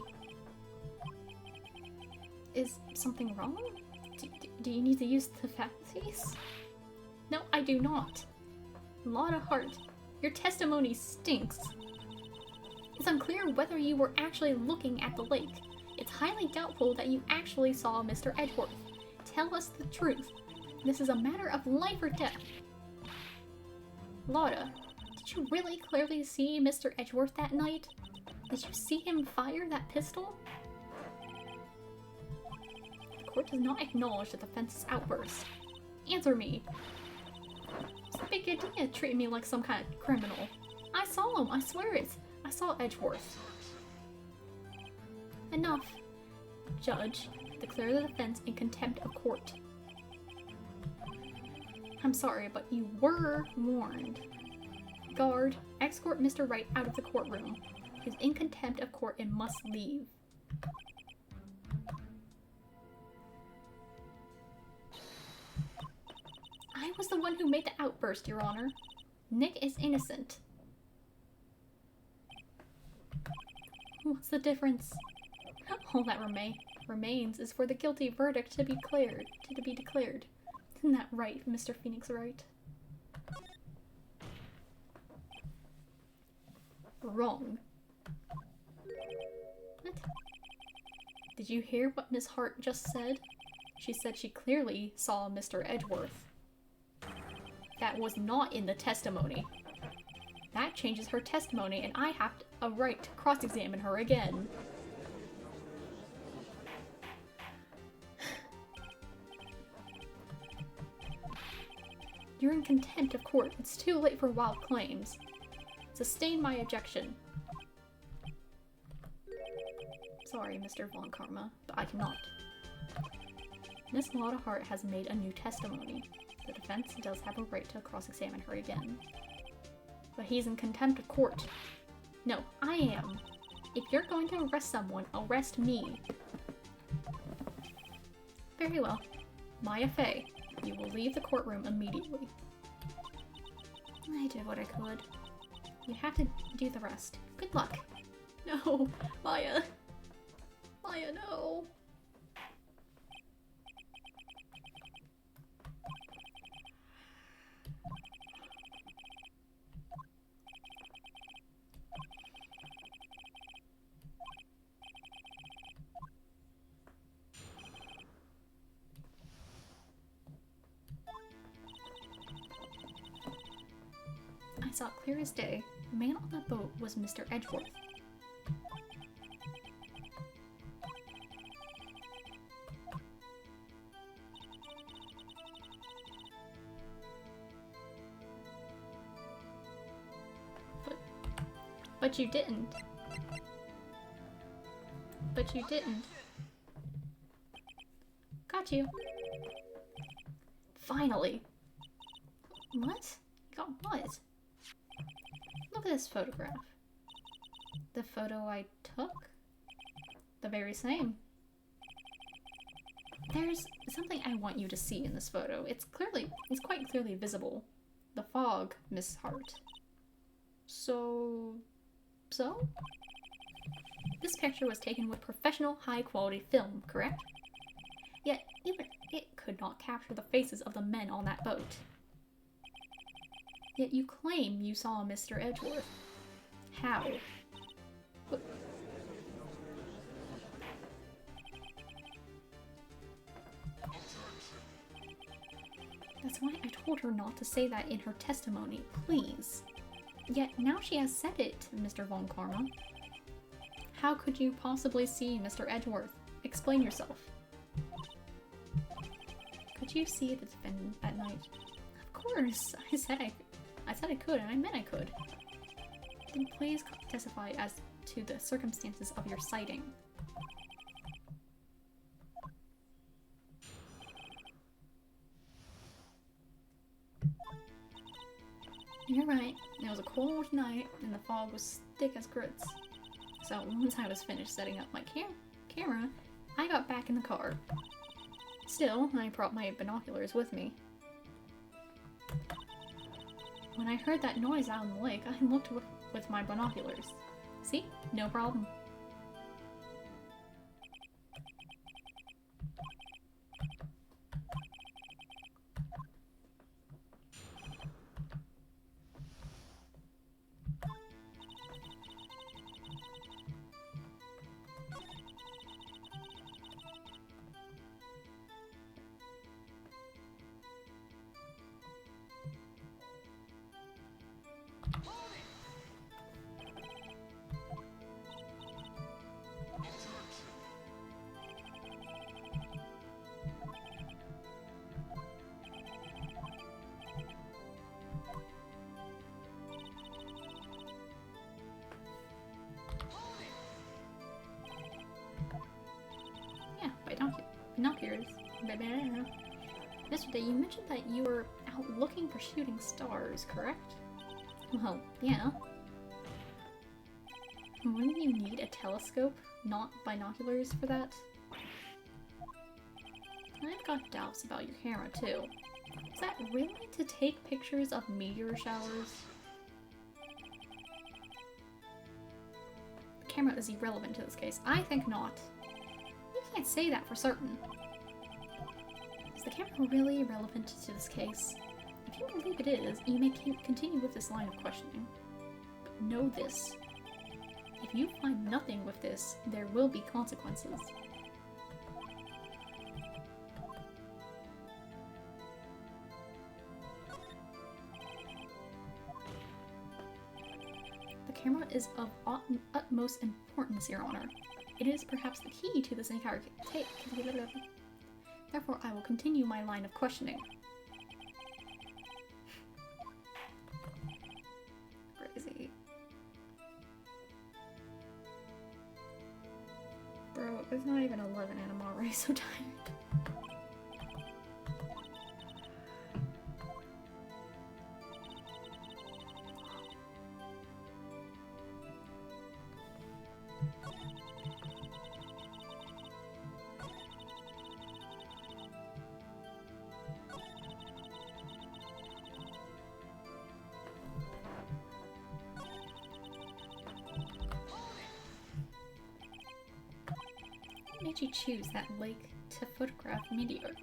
Is something wrong? Do you need to use the faculties? No, I do not. Lot of heart. Your testimony stinks. It's unclear whether you were actually looking at the lake. It's highly doubtful that you actually saw Mr. Edgeworth. Tell us the truth. This is a matter of life or death. Lauda, did you really clearly see Mr. Edgeworth that night? Did you see him fire that pistol? The court does not acknowledge the defense's outburst. Answer me. It's a big idea treating me like some kind of criminal. I saw him, I swear it. I saw Edgeworth. Enough. Judge, declare the defense in contempt of court. I'm sorry, but you were warned. Guard, escort Mr. Wright out of the courtroom. He's in contempt of court and must leave. I was the one who made the outburst, Your Honor. Nick is innocent. What's the difference? All that remains is for the guilty verdict to be declared. Isn't that right, Mr. Phoenix Wright? Wrong. What? Did you hear what Miss Hart just said? She said she clearly saw Mr. Edgeworth. That was not in the testimony. That changes her testimony, and I have a right to cross-examine her again. You're in contempt of court. It's too late for wild claims. Sustain my objection. Sorry, Mr. Von Karma, but I cannot. Miss Lotta Hart has made a new testimony. The defense does have a right to cross-examine her again. But he's in contempt of court. No, I am. If you're going to arrest someone, arrest me. Very well. Maya Fey, you will leave the courtroom immediately. I did what I could. You have to do the rest. Good luck. No, Maya. Maya, no. I saw it clear as day. The man on that boat was Mr. Edgeworth. But you didn't. But you didn't. Got you. Finally. What? You got what? Look at this photograph. The photo I took? The very same. There's something I want you to see in this photo. It's quite clearly visible. The fog, Miss Hart. So? This picture was taken with professional, high-quality film, correct? Yet, even it could not capture the faces of the men on that boat. Yet you claim you saw Mr. Edgeworth. How? What? That's why I told her not to say that in her testimony, please. Yet now she has said it, Mr. Von Karma. How could you possibly see Mr. Edgeworth? Explain yourself. Could you see the defendant at night? Of course! I said I could, and I meant I could. Then please testify as to the circumstances of your sighting. You're right. It was a cold night, and the fog was thick as grits. So once I was finished setting up my camera, I got back in the car. Still, I brought my binoculars with me. When I heard that noise out in the lake, I looked with my binoculars. See? No problem. Yeah, binoculars. Yesterday, you mentioned that you were out looking for shooting stars, correct? Well, yeah. Wouldn't you need a telescope, not binoculars, for that? I've got doubts about your camera, too. Is that really to take pictures of meteor showers? The camera is irrelevant to this case. I think not. You can't say that for certain. Is the camera really irrelevant to this case? If you believe it is, you may continue with this line of questioning. But know this. If you find nothing with this, there will be consequences. The camera is of utmost importance, Your Honor. It is perhaps the key to this entire case. Therefore, I will continue my line of questioning. Crazy. Bro, it's not even 11 and I'm already so tired. What made you choose that lake to photograph meteors?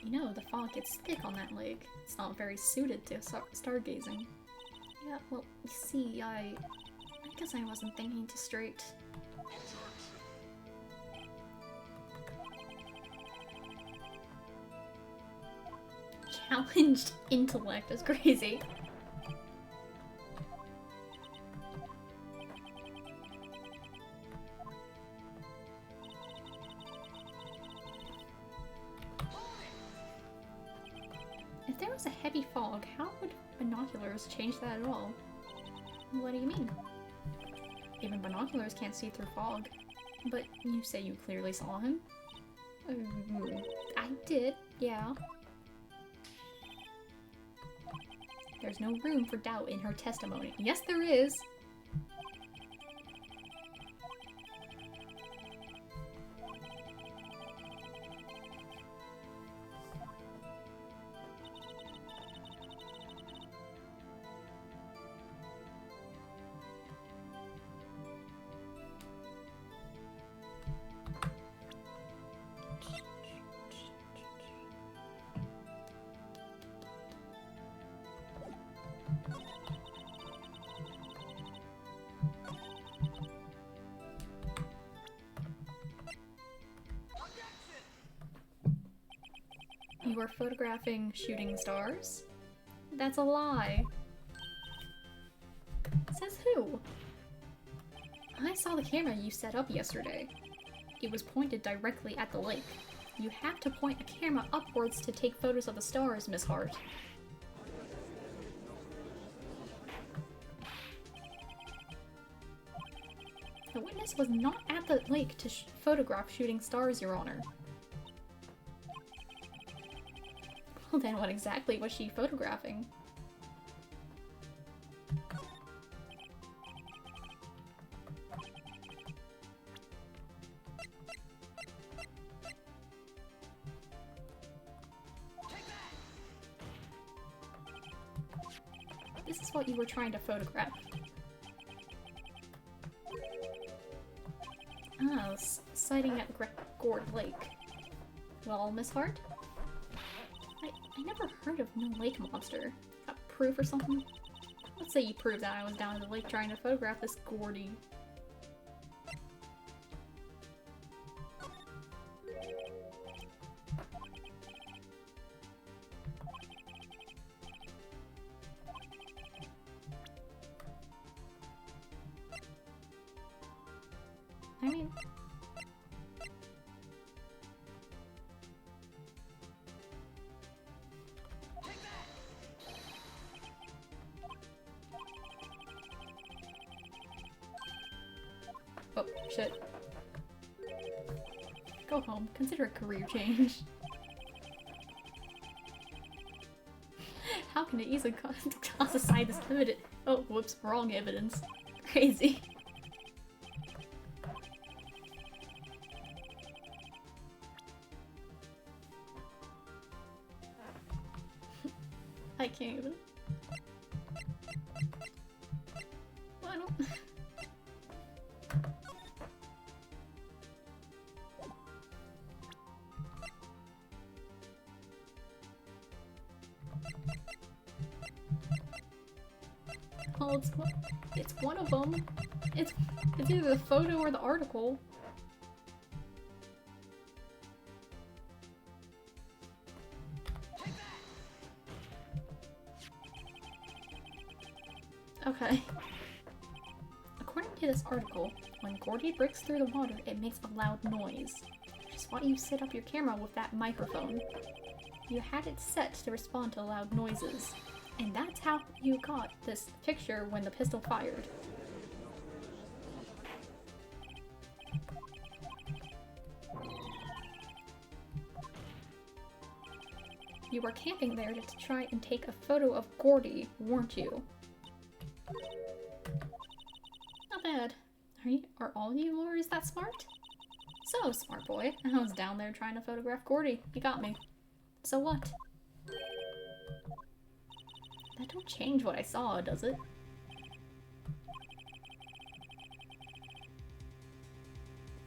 You know, the fog gets thick on that lake. It's not very suited to stargazing. Yeah, well, you see, I guess I wasn't thinking too straight. Challenged intellect is crazy. If there was a heavy fog, how would binoculars change that at all? What do you mean? Even binoculars can't see through fog. But you say you clearly saw him? I did, yeah. There's no room for doubt in her testimony. Yes, there is! You were photographing shooting stars? That's a lie. Says who? I saw the camera you set up yesterday. It was pointed directly at the lake. You have to point a camera upwards to take photos of the stars, Miss Hart. The witness was not at the lake to photograph shooting stars, Your Honor. Well, then what exactly was she photographing? This is what you were trying to photograph. Ah, sighting at Gourd Lake. Well, Miss Hart? I never heard of no lake monster. Got proof or something? Let's say you prove that I was down in the lake trying to photograph this Gordy. I mean... Oh, shit. Go home. Consider a career change. How can it easily toss aside this evidence? Oh, whoops, wrong evidence. Crazy. I can't even. Well, I don't... Oh, it's one of them. It's either the photo or the article. Okay. According to this article, when Gordy breaks through the water, it makes a loud noise. Which is why you set up your camera with that microphone. You had it set to respond to loud noises. And that's how you got this picture when the pistol fired. You were camping there to try and take a photo of Gordy, weren't you? Not bad. Are all you lawyers that smart? So, smart boy. I was down there trying to photograph Gordy. You got me. So what? That don't change what I saw, does it?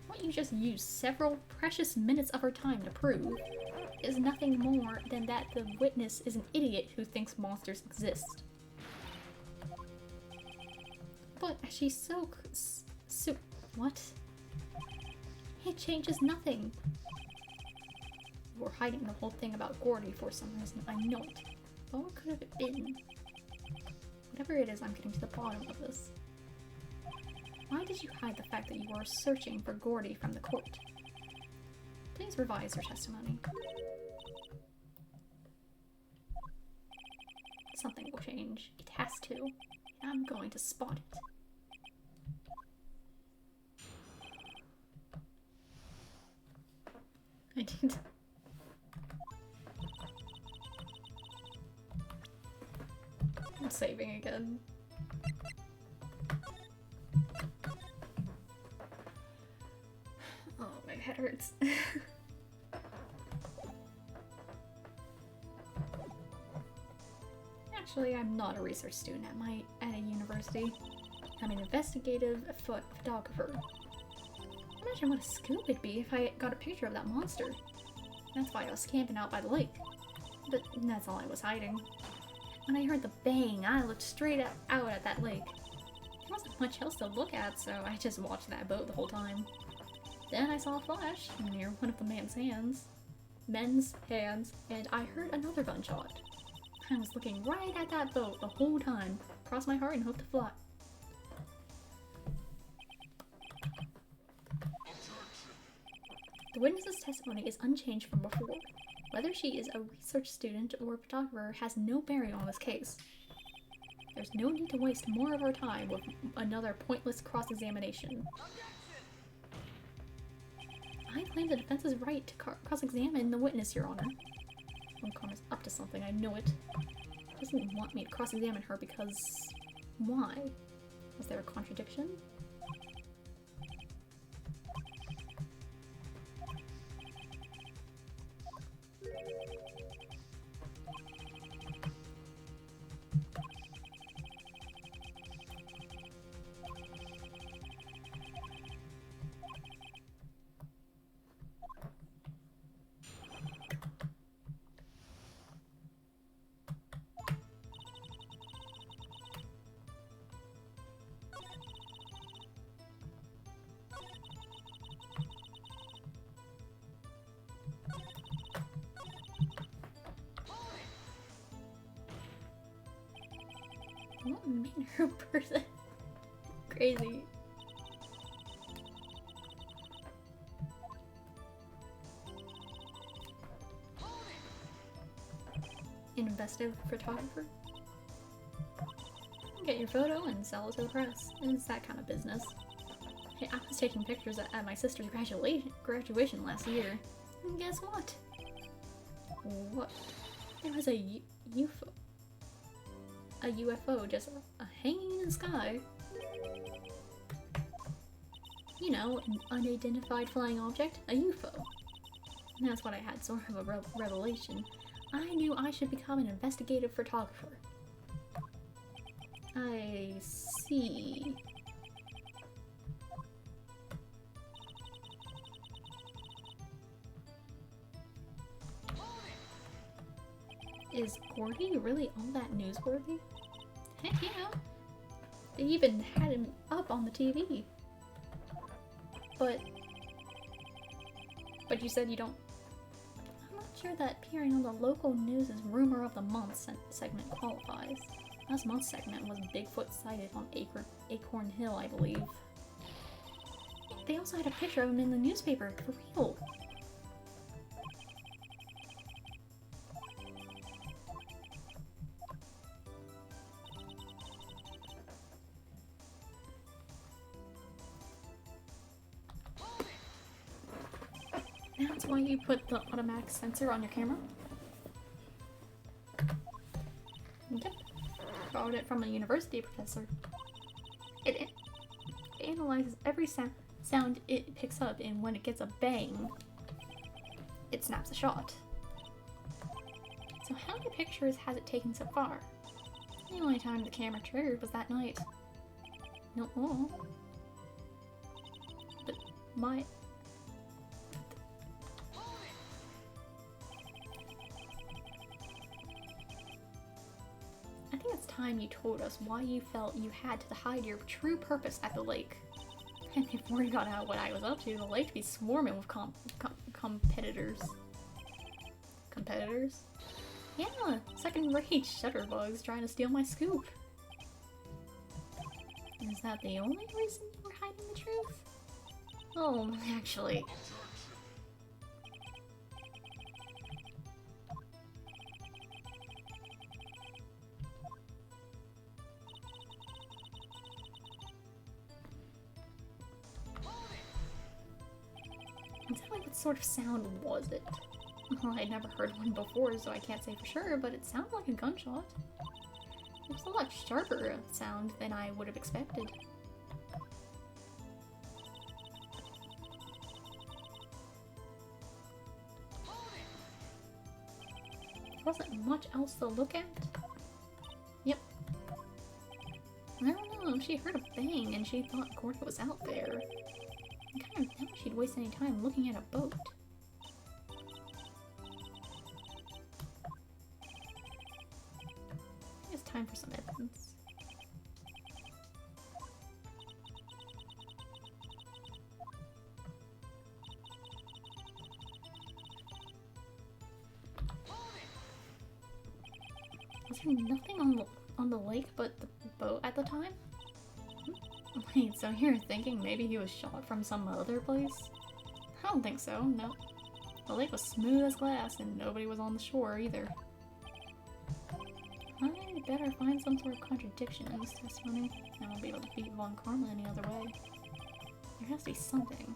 What you just used several precious minutes of our time to prove is nothing more than that the witness is an idiot who thinks monsters exist. But she's so what? It changes nothing. We're hiding the whole thing about Gordy for some reason, I know it. But what could have it been? Whatever it is, I'm getting to the bottom of this. Why did you hide the fact that you were searching for Gordy from the court? Please revise your testimony. Something will change. It has to. I'm going to spot it. I didn't... I'm saving again. Oh, my head hurts. Actually, I'm not a research student at a university. I'm an investigative photographer. Imagine what a scoop it'd be if I got a picture of that monster. That's why I was camping out by the lake. But that's all I was hiding. When I heard the bang, I looked straight out at that lake. There wasn't much else to look at, so I just watched that boat the whole time. Then I saw a flash near one of the men's hands, and I heard another gunshot. I was looking right at that boat the whole time. Cross my heart and hope to fly. The witness's testimony is unchanged from before. Whether she is a research student or a photographer has no bearing on this case. There's no need to waste more of our time with another pointless cross-examination. I claim the defense's right to cross-examine the witness, Your Honor. Karma's up to something, I know it. She doesn't want me to cross-examine her because... why? Was there a contradiction? What made her a person? Crazy. Investigative photographer? Get your photo and sell it to the press. It's that kind of business. Hey, I was taking pictures at my sister's graduation last year. And guess what? What? There was a UFO. A UFO just hanging in the sky. You know, an unidentified flying object, a UFO. And that's what I had, sort of a revelation. I knew I should become an investigative photographer. I see. Is Gordy really all that newsworthy? Heck yeah. They even had him up on the TV. But you said you don't... I'm not sure that appearing on the local news' Rumor of the Month segment qualifies. Last month's segment was Bigfoot sighted on Acorn Hill, I believe. They also had a picture of him in the newspaper, for real. That's why you put the automatic sensor on your camera? Okay. Borrowed it from a university professor. It analyzes every sound it picks up, and when it gets a bang, it snaps a shot. So how many pictures has it taken so far? The only time the camera triggered was that night. No, but my... I think it's time you told us why you felt you had to hide your true purpose at the lake. And before you got out what I was up to, the lake would be swarming with competitors. Competitors? Yeah, second-rate shutterbugs trying to steal my scoop. Is that the only reason you were hiding the truth? Oh, actually... Exactly what sort of sound was it? Well, I'd never heard one before, so I can't say for sure, but it sounded like a gunshot. It was a lot sharper sound than I would have expected. There wasn't much else to look at. Yep. I don't know, she heard a bang and she thought Gordy was out there. I kind of doubt she'd waste any time looking at a boat. I think it's time for some evidence. Was there nothing on the lake but the boat at the time? Wait, so you're thinking maybe he was shot from some other place? I don't think so, no. The lake was smooth as glass and nobody was on the shore either. I better find some sort of contradiction in this testimony. I won't be able to beat Von Karma any other way. There has to be something.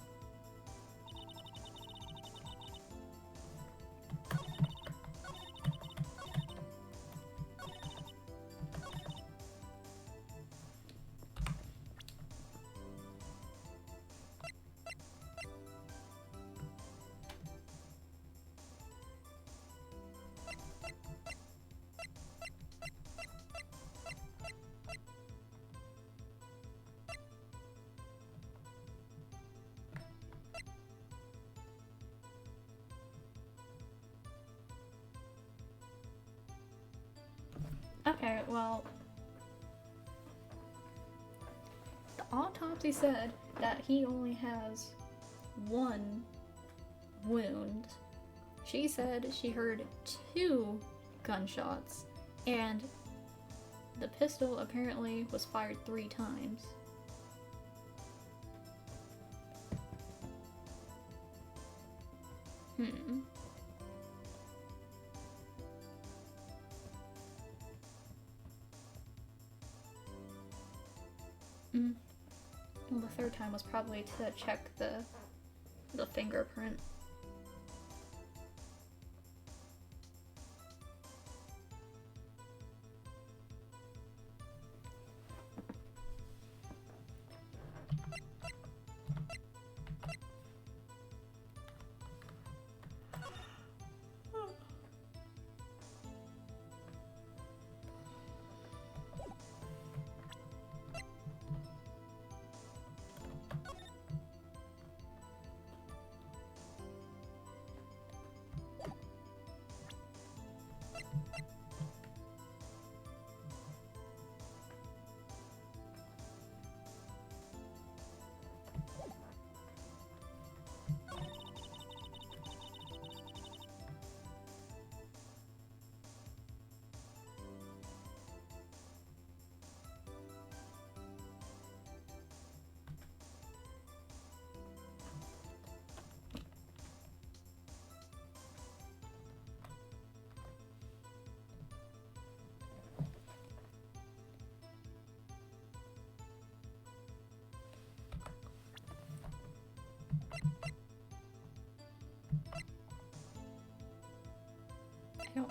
Okay, well... The autopsy said that he only has one wound. She said she heard 2 gunshots, and The pistol apparently was fired 3 times. Well, the 3rd time was probably to check the fingerprint. I don't...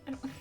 I don't...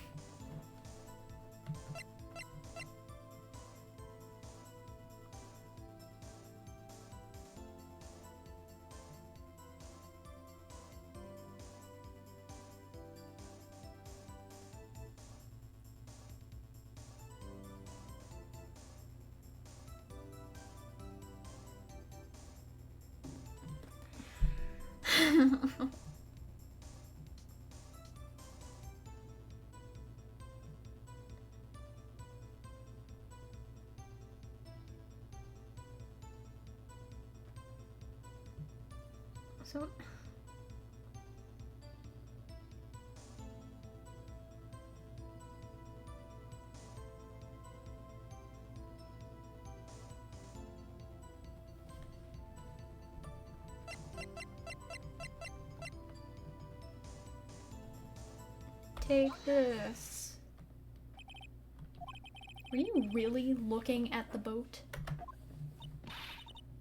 So... Take this. Were you really looking at the boat?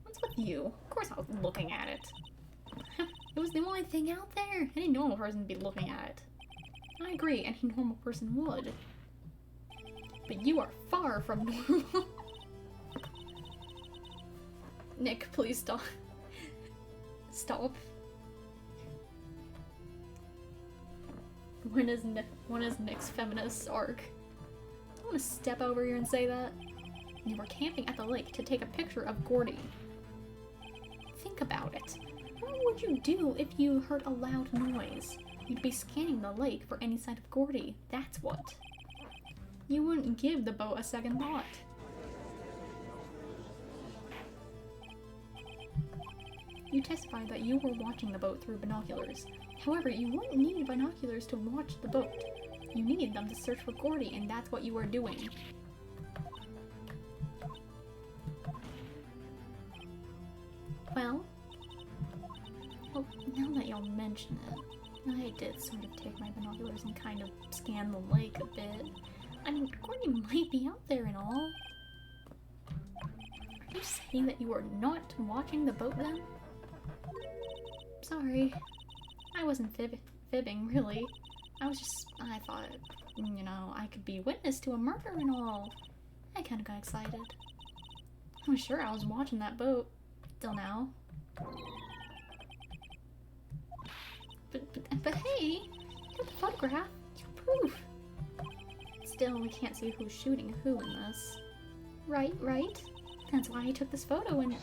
What's with you? Of course I was looking at it. It was the only thing out there. Any normal person would be looking at it. I agree, any normal person would. But you are far from normal. Nick, please stop. Stop. When is Nick's feminist arc? I want to step over here and say that. You were camping at the lake to take a picture of Gordy. Think about it. What would you do if you heard a loud noise? You'd be scanning the lake for any sign of Gordy, that's what. You wouldn't give the boat a second thought. You testified that you were watching the boat through binoculars. However, you wouldn't need binoculars to watch the boat. You needed them to search for Gordy, and that's what you were doing. Well, now that y'all mention it, I did sort of take my binoculars and kind of scan the lake a bit. I mean, Gordy might be out there and all. Are you saying that you were not watching the boat then? Sorry. I wasn't fibbing, really. I thought, you know, I could be witness to a murder and all. I kinda got excited. I'm sure I was watching that boat. Till now. But hey, got the photograph. It's proof. Still, we can't see who's shooting who in this. Right. That's why I took this photo and...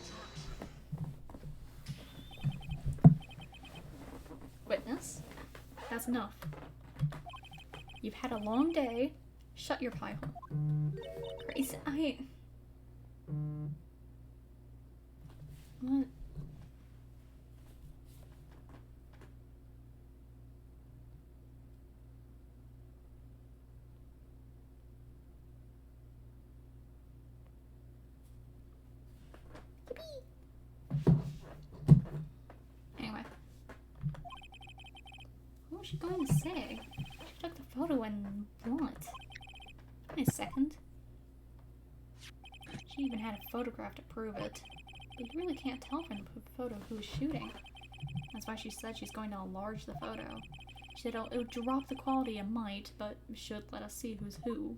Witness? That's enough. You've had a long day. Shut your pie hole. Grace, she going to say? She took the photo and what? Wait a second. She even had a photograph to prove it. But you really can't tell from the photo who was shooting. That's why she said she's going to enlarge the photo. She said it would drop the quality a mite, but should let us see who's who.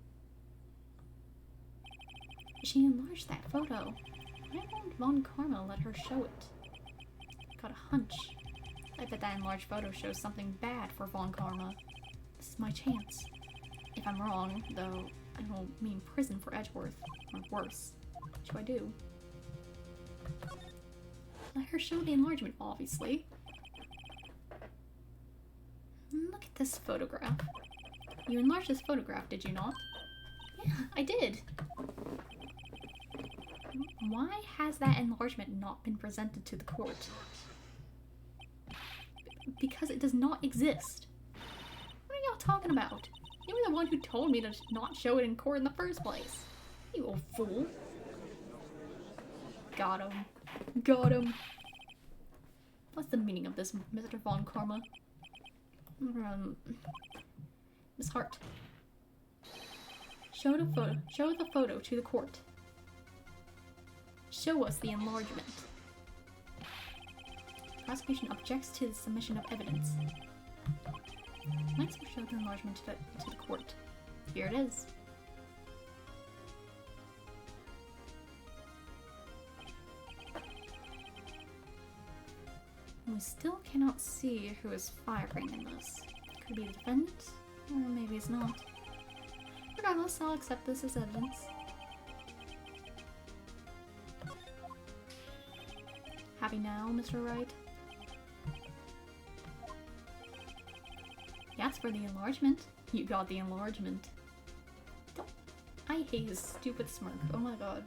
She enlarged that photo. Why won't Von Karma let her show it? Got a hunch. I bet that enlarged photo shows something bad for Von Karma. This is my chance. If I'm wrong, though, I don't mean prison for Edgeworth, or worse. What should I do? Let her show the enlargement, obviously. Look at this photograph. You enlarged this photograph, did you not? Yeah, I did. Why has that enlargement not been presented to the court? Because it does not exist. What are y'all talking about? You were the one who told me to not show it in court in the first place. You old fool. Got him. Got him. What's the meaning of this, Mr. Von Karma? Miss Hart. Show the photo to the court. Show us the enlargement. Prosecution objects to the submission of evidence. Let's show the enlargement to the court. Here it is. We still cannot see who is firing in this. Could be the defendant, or maybe it's not. Regardless, I'll accept this as evidence. Happy now, Mr. Wright? You asked for the enlargement. You got the enlargement. I hate his stupid smirk. Oh my god.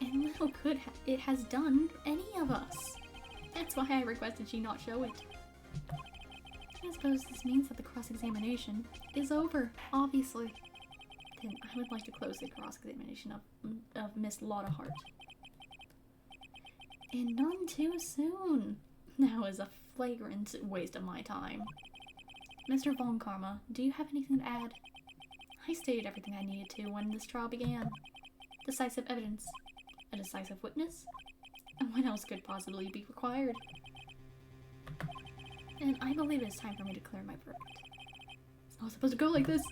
And little good it has done any of us. That's why I requested she not show it. I suppose this means that the cross-examination is over, obviously. Then I would like to close the cross-examination of Miss Lotta Hart. And none too soon. That was a flagrant waste of my time. Mr. Von Karma, do you have anything to add? I stated everything I needed to when this trial began. Decisive evidence. A decisive witness? And what else could possibly be required? And I believe it's time for me to clear my verdict. It's not supposed to go like this.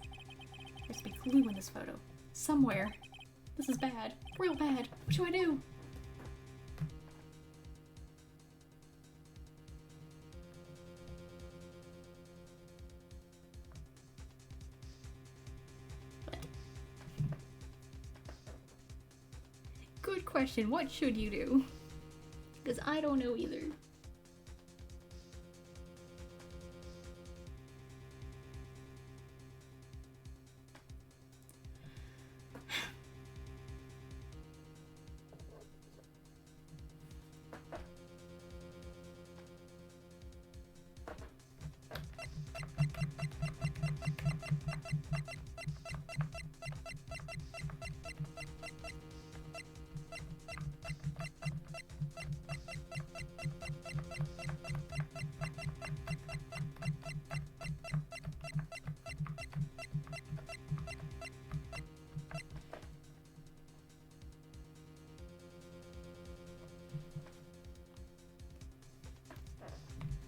There's a big glue in this photo. Somewhere. This is bad. Real bad. What should I do? Good question. What should you do? Because I don't know either.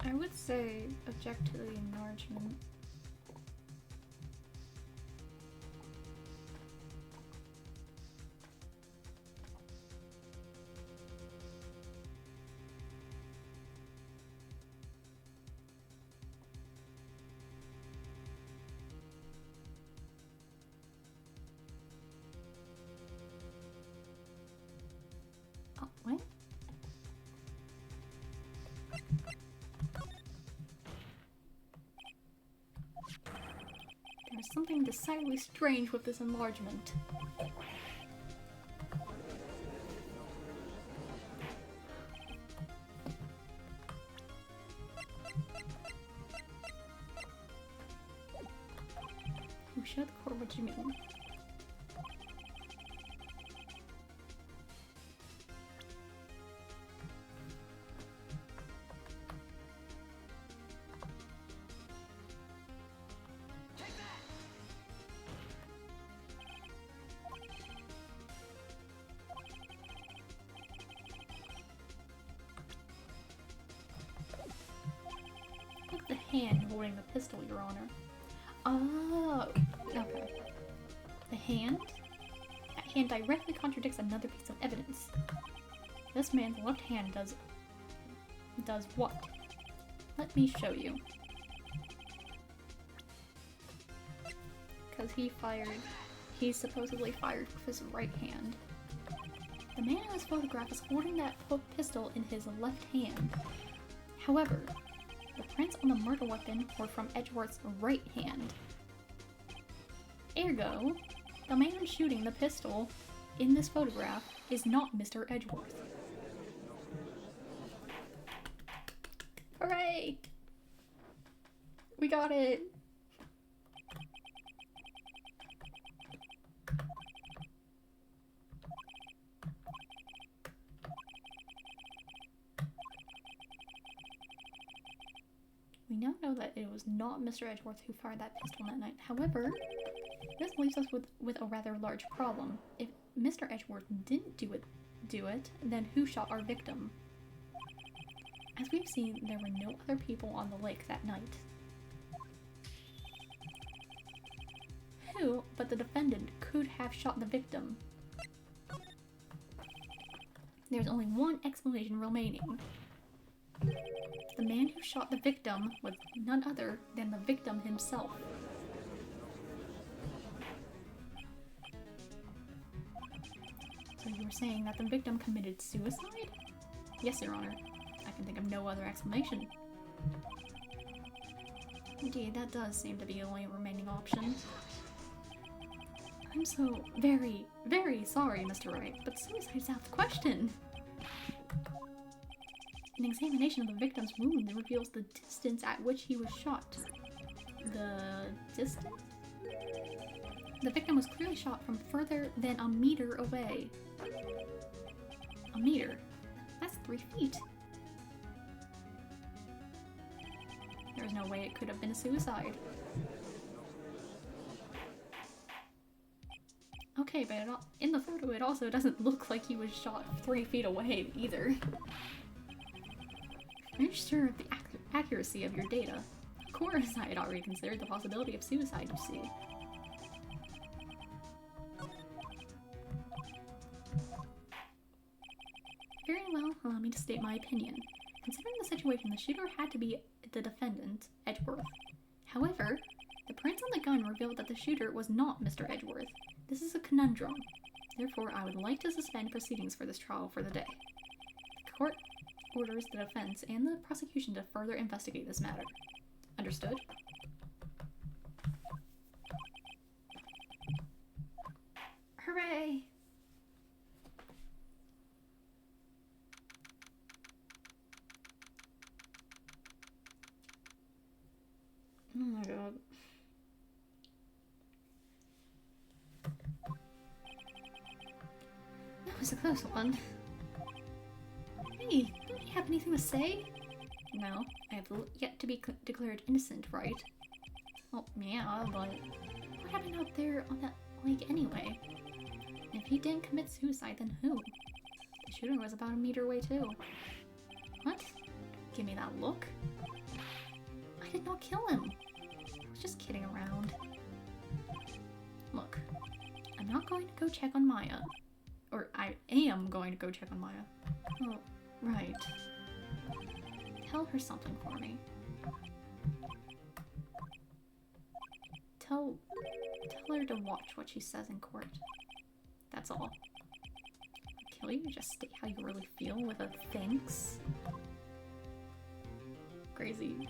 I would say object to the enlargement. Oh, what? There's something decidedly strange with this enlargement. You showed the court what you mean. hand holding the pistol, Your Honor. Oh, okay. The hand? That hand directly contradicts another piece of evidence. This man's left hand does what? Let me show you. Because he supposedly fired with his right hand. The man in this photograph is holding that pistol in his left hand. However, the prints on the murder weapon were from Edgeworth's right hand. Ergo, the man shooting the pistol in this photograph is not Mr. Edgeworth. Hooray! We got it! We now know that it was not Mr. Edgeworth who fired that pistol that night. However, this leaves us with a rather large problem. If Mr. Edgeworth didn't do it, then who shot our victim? As we've seen, there were no other people on the lake that night. Who but the defendant could have shot the victim? There's only one explanation remaining. The man who shot the victim was none other than the victim himself. So you were saying that the victim committed suicide? Yes, Your Honor. I can think of no other explanation. Indeed, that does seem to be the only remaining option. I'm so very, very sorry, Mr. Wright, but suicide's out of the question. An examination of the victim's wound reveals the distance at which he was shot. The distance? The victim was clearly shot from further than a meter away. A meter? That's 3 feet. There's no way it could have been a suicide. Okay, but in the photo it also doesn't look like he was shot 3 feet away either. Are you sure of the accuracy of your data? Of course, I had already considered the possibility of suicide, you see. Very well, allow me to state my opinion. Considering the situation, the shooter had to be the defendant, Edgeworth. However, the prints on the gun revealed that the shooter was not Mr. Edgeworth. This is a conundrum. Therefore, I would like to suspend proceedings for this trial for the day. The court orders the defense and the prosecution to further investigate this matter. Understood? Hooray! Oh my god. That was a close one. Hey, don't you have anything to say? No, I have yet to be declared innocent, right? Well, yeah, but what happened out there on that lake anyway? If he didn't commit suicide, then who? The shooter was about a meter away too. What? Give me that look. I did not kill him. I was just kidding around. Look, I'm not going to go check on Maya. Or I am going to go check on Maya. Oh, right. Tell her something for me. Tell her to watch what she says in court. That's all. Kill you? Just state how you really feel with a thanks. Crazy.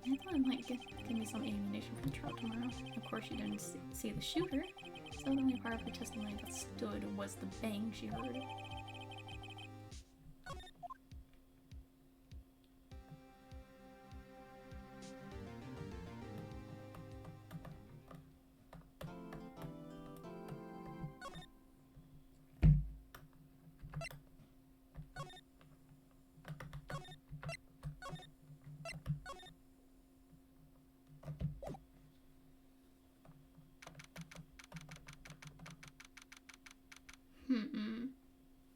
I thought it might give me some ammunition for the trial tomorrow. Of course, she didn't see the shooter, so the only part of her testimony that stood was the bang she heard. Hmm. 'Cause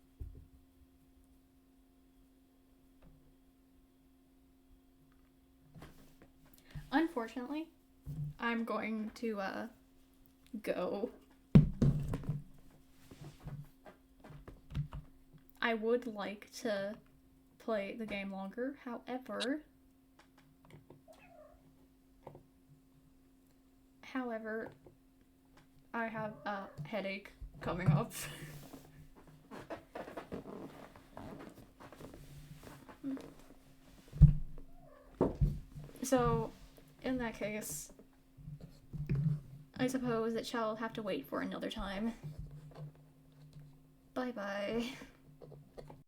unfortunately, I'm going to, go. I would like to play the game longer, however, I have a headache coming up. So, in that case, I suppose it shall have to wait for another time. Bye bye.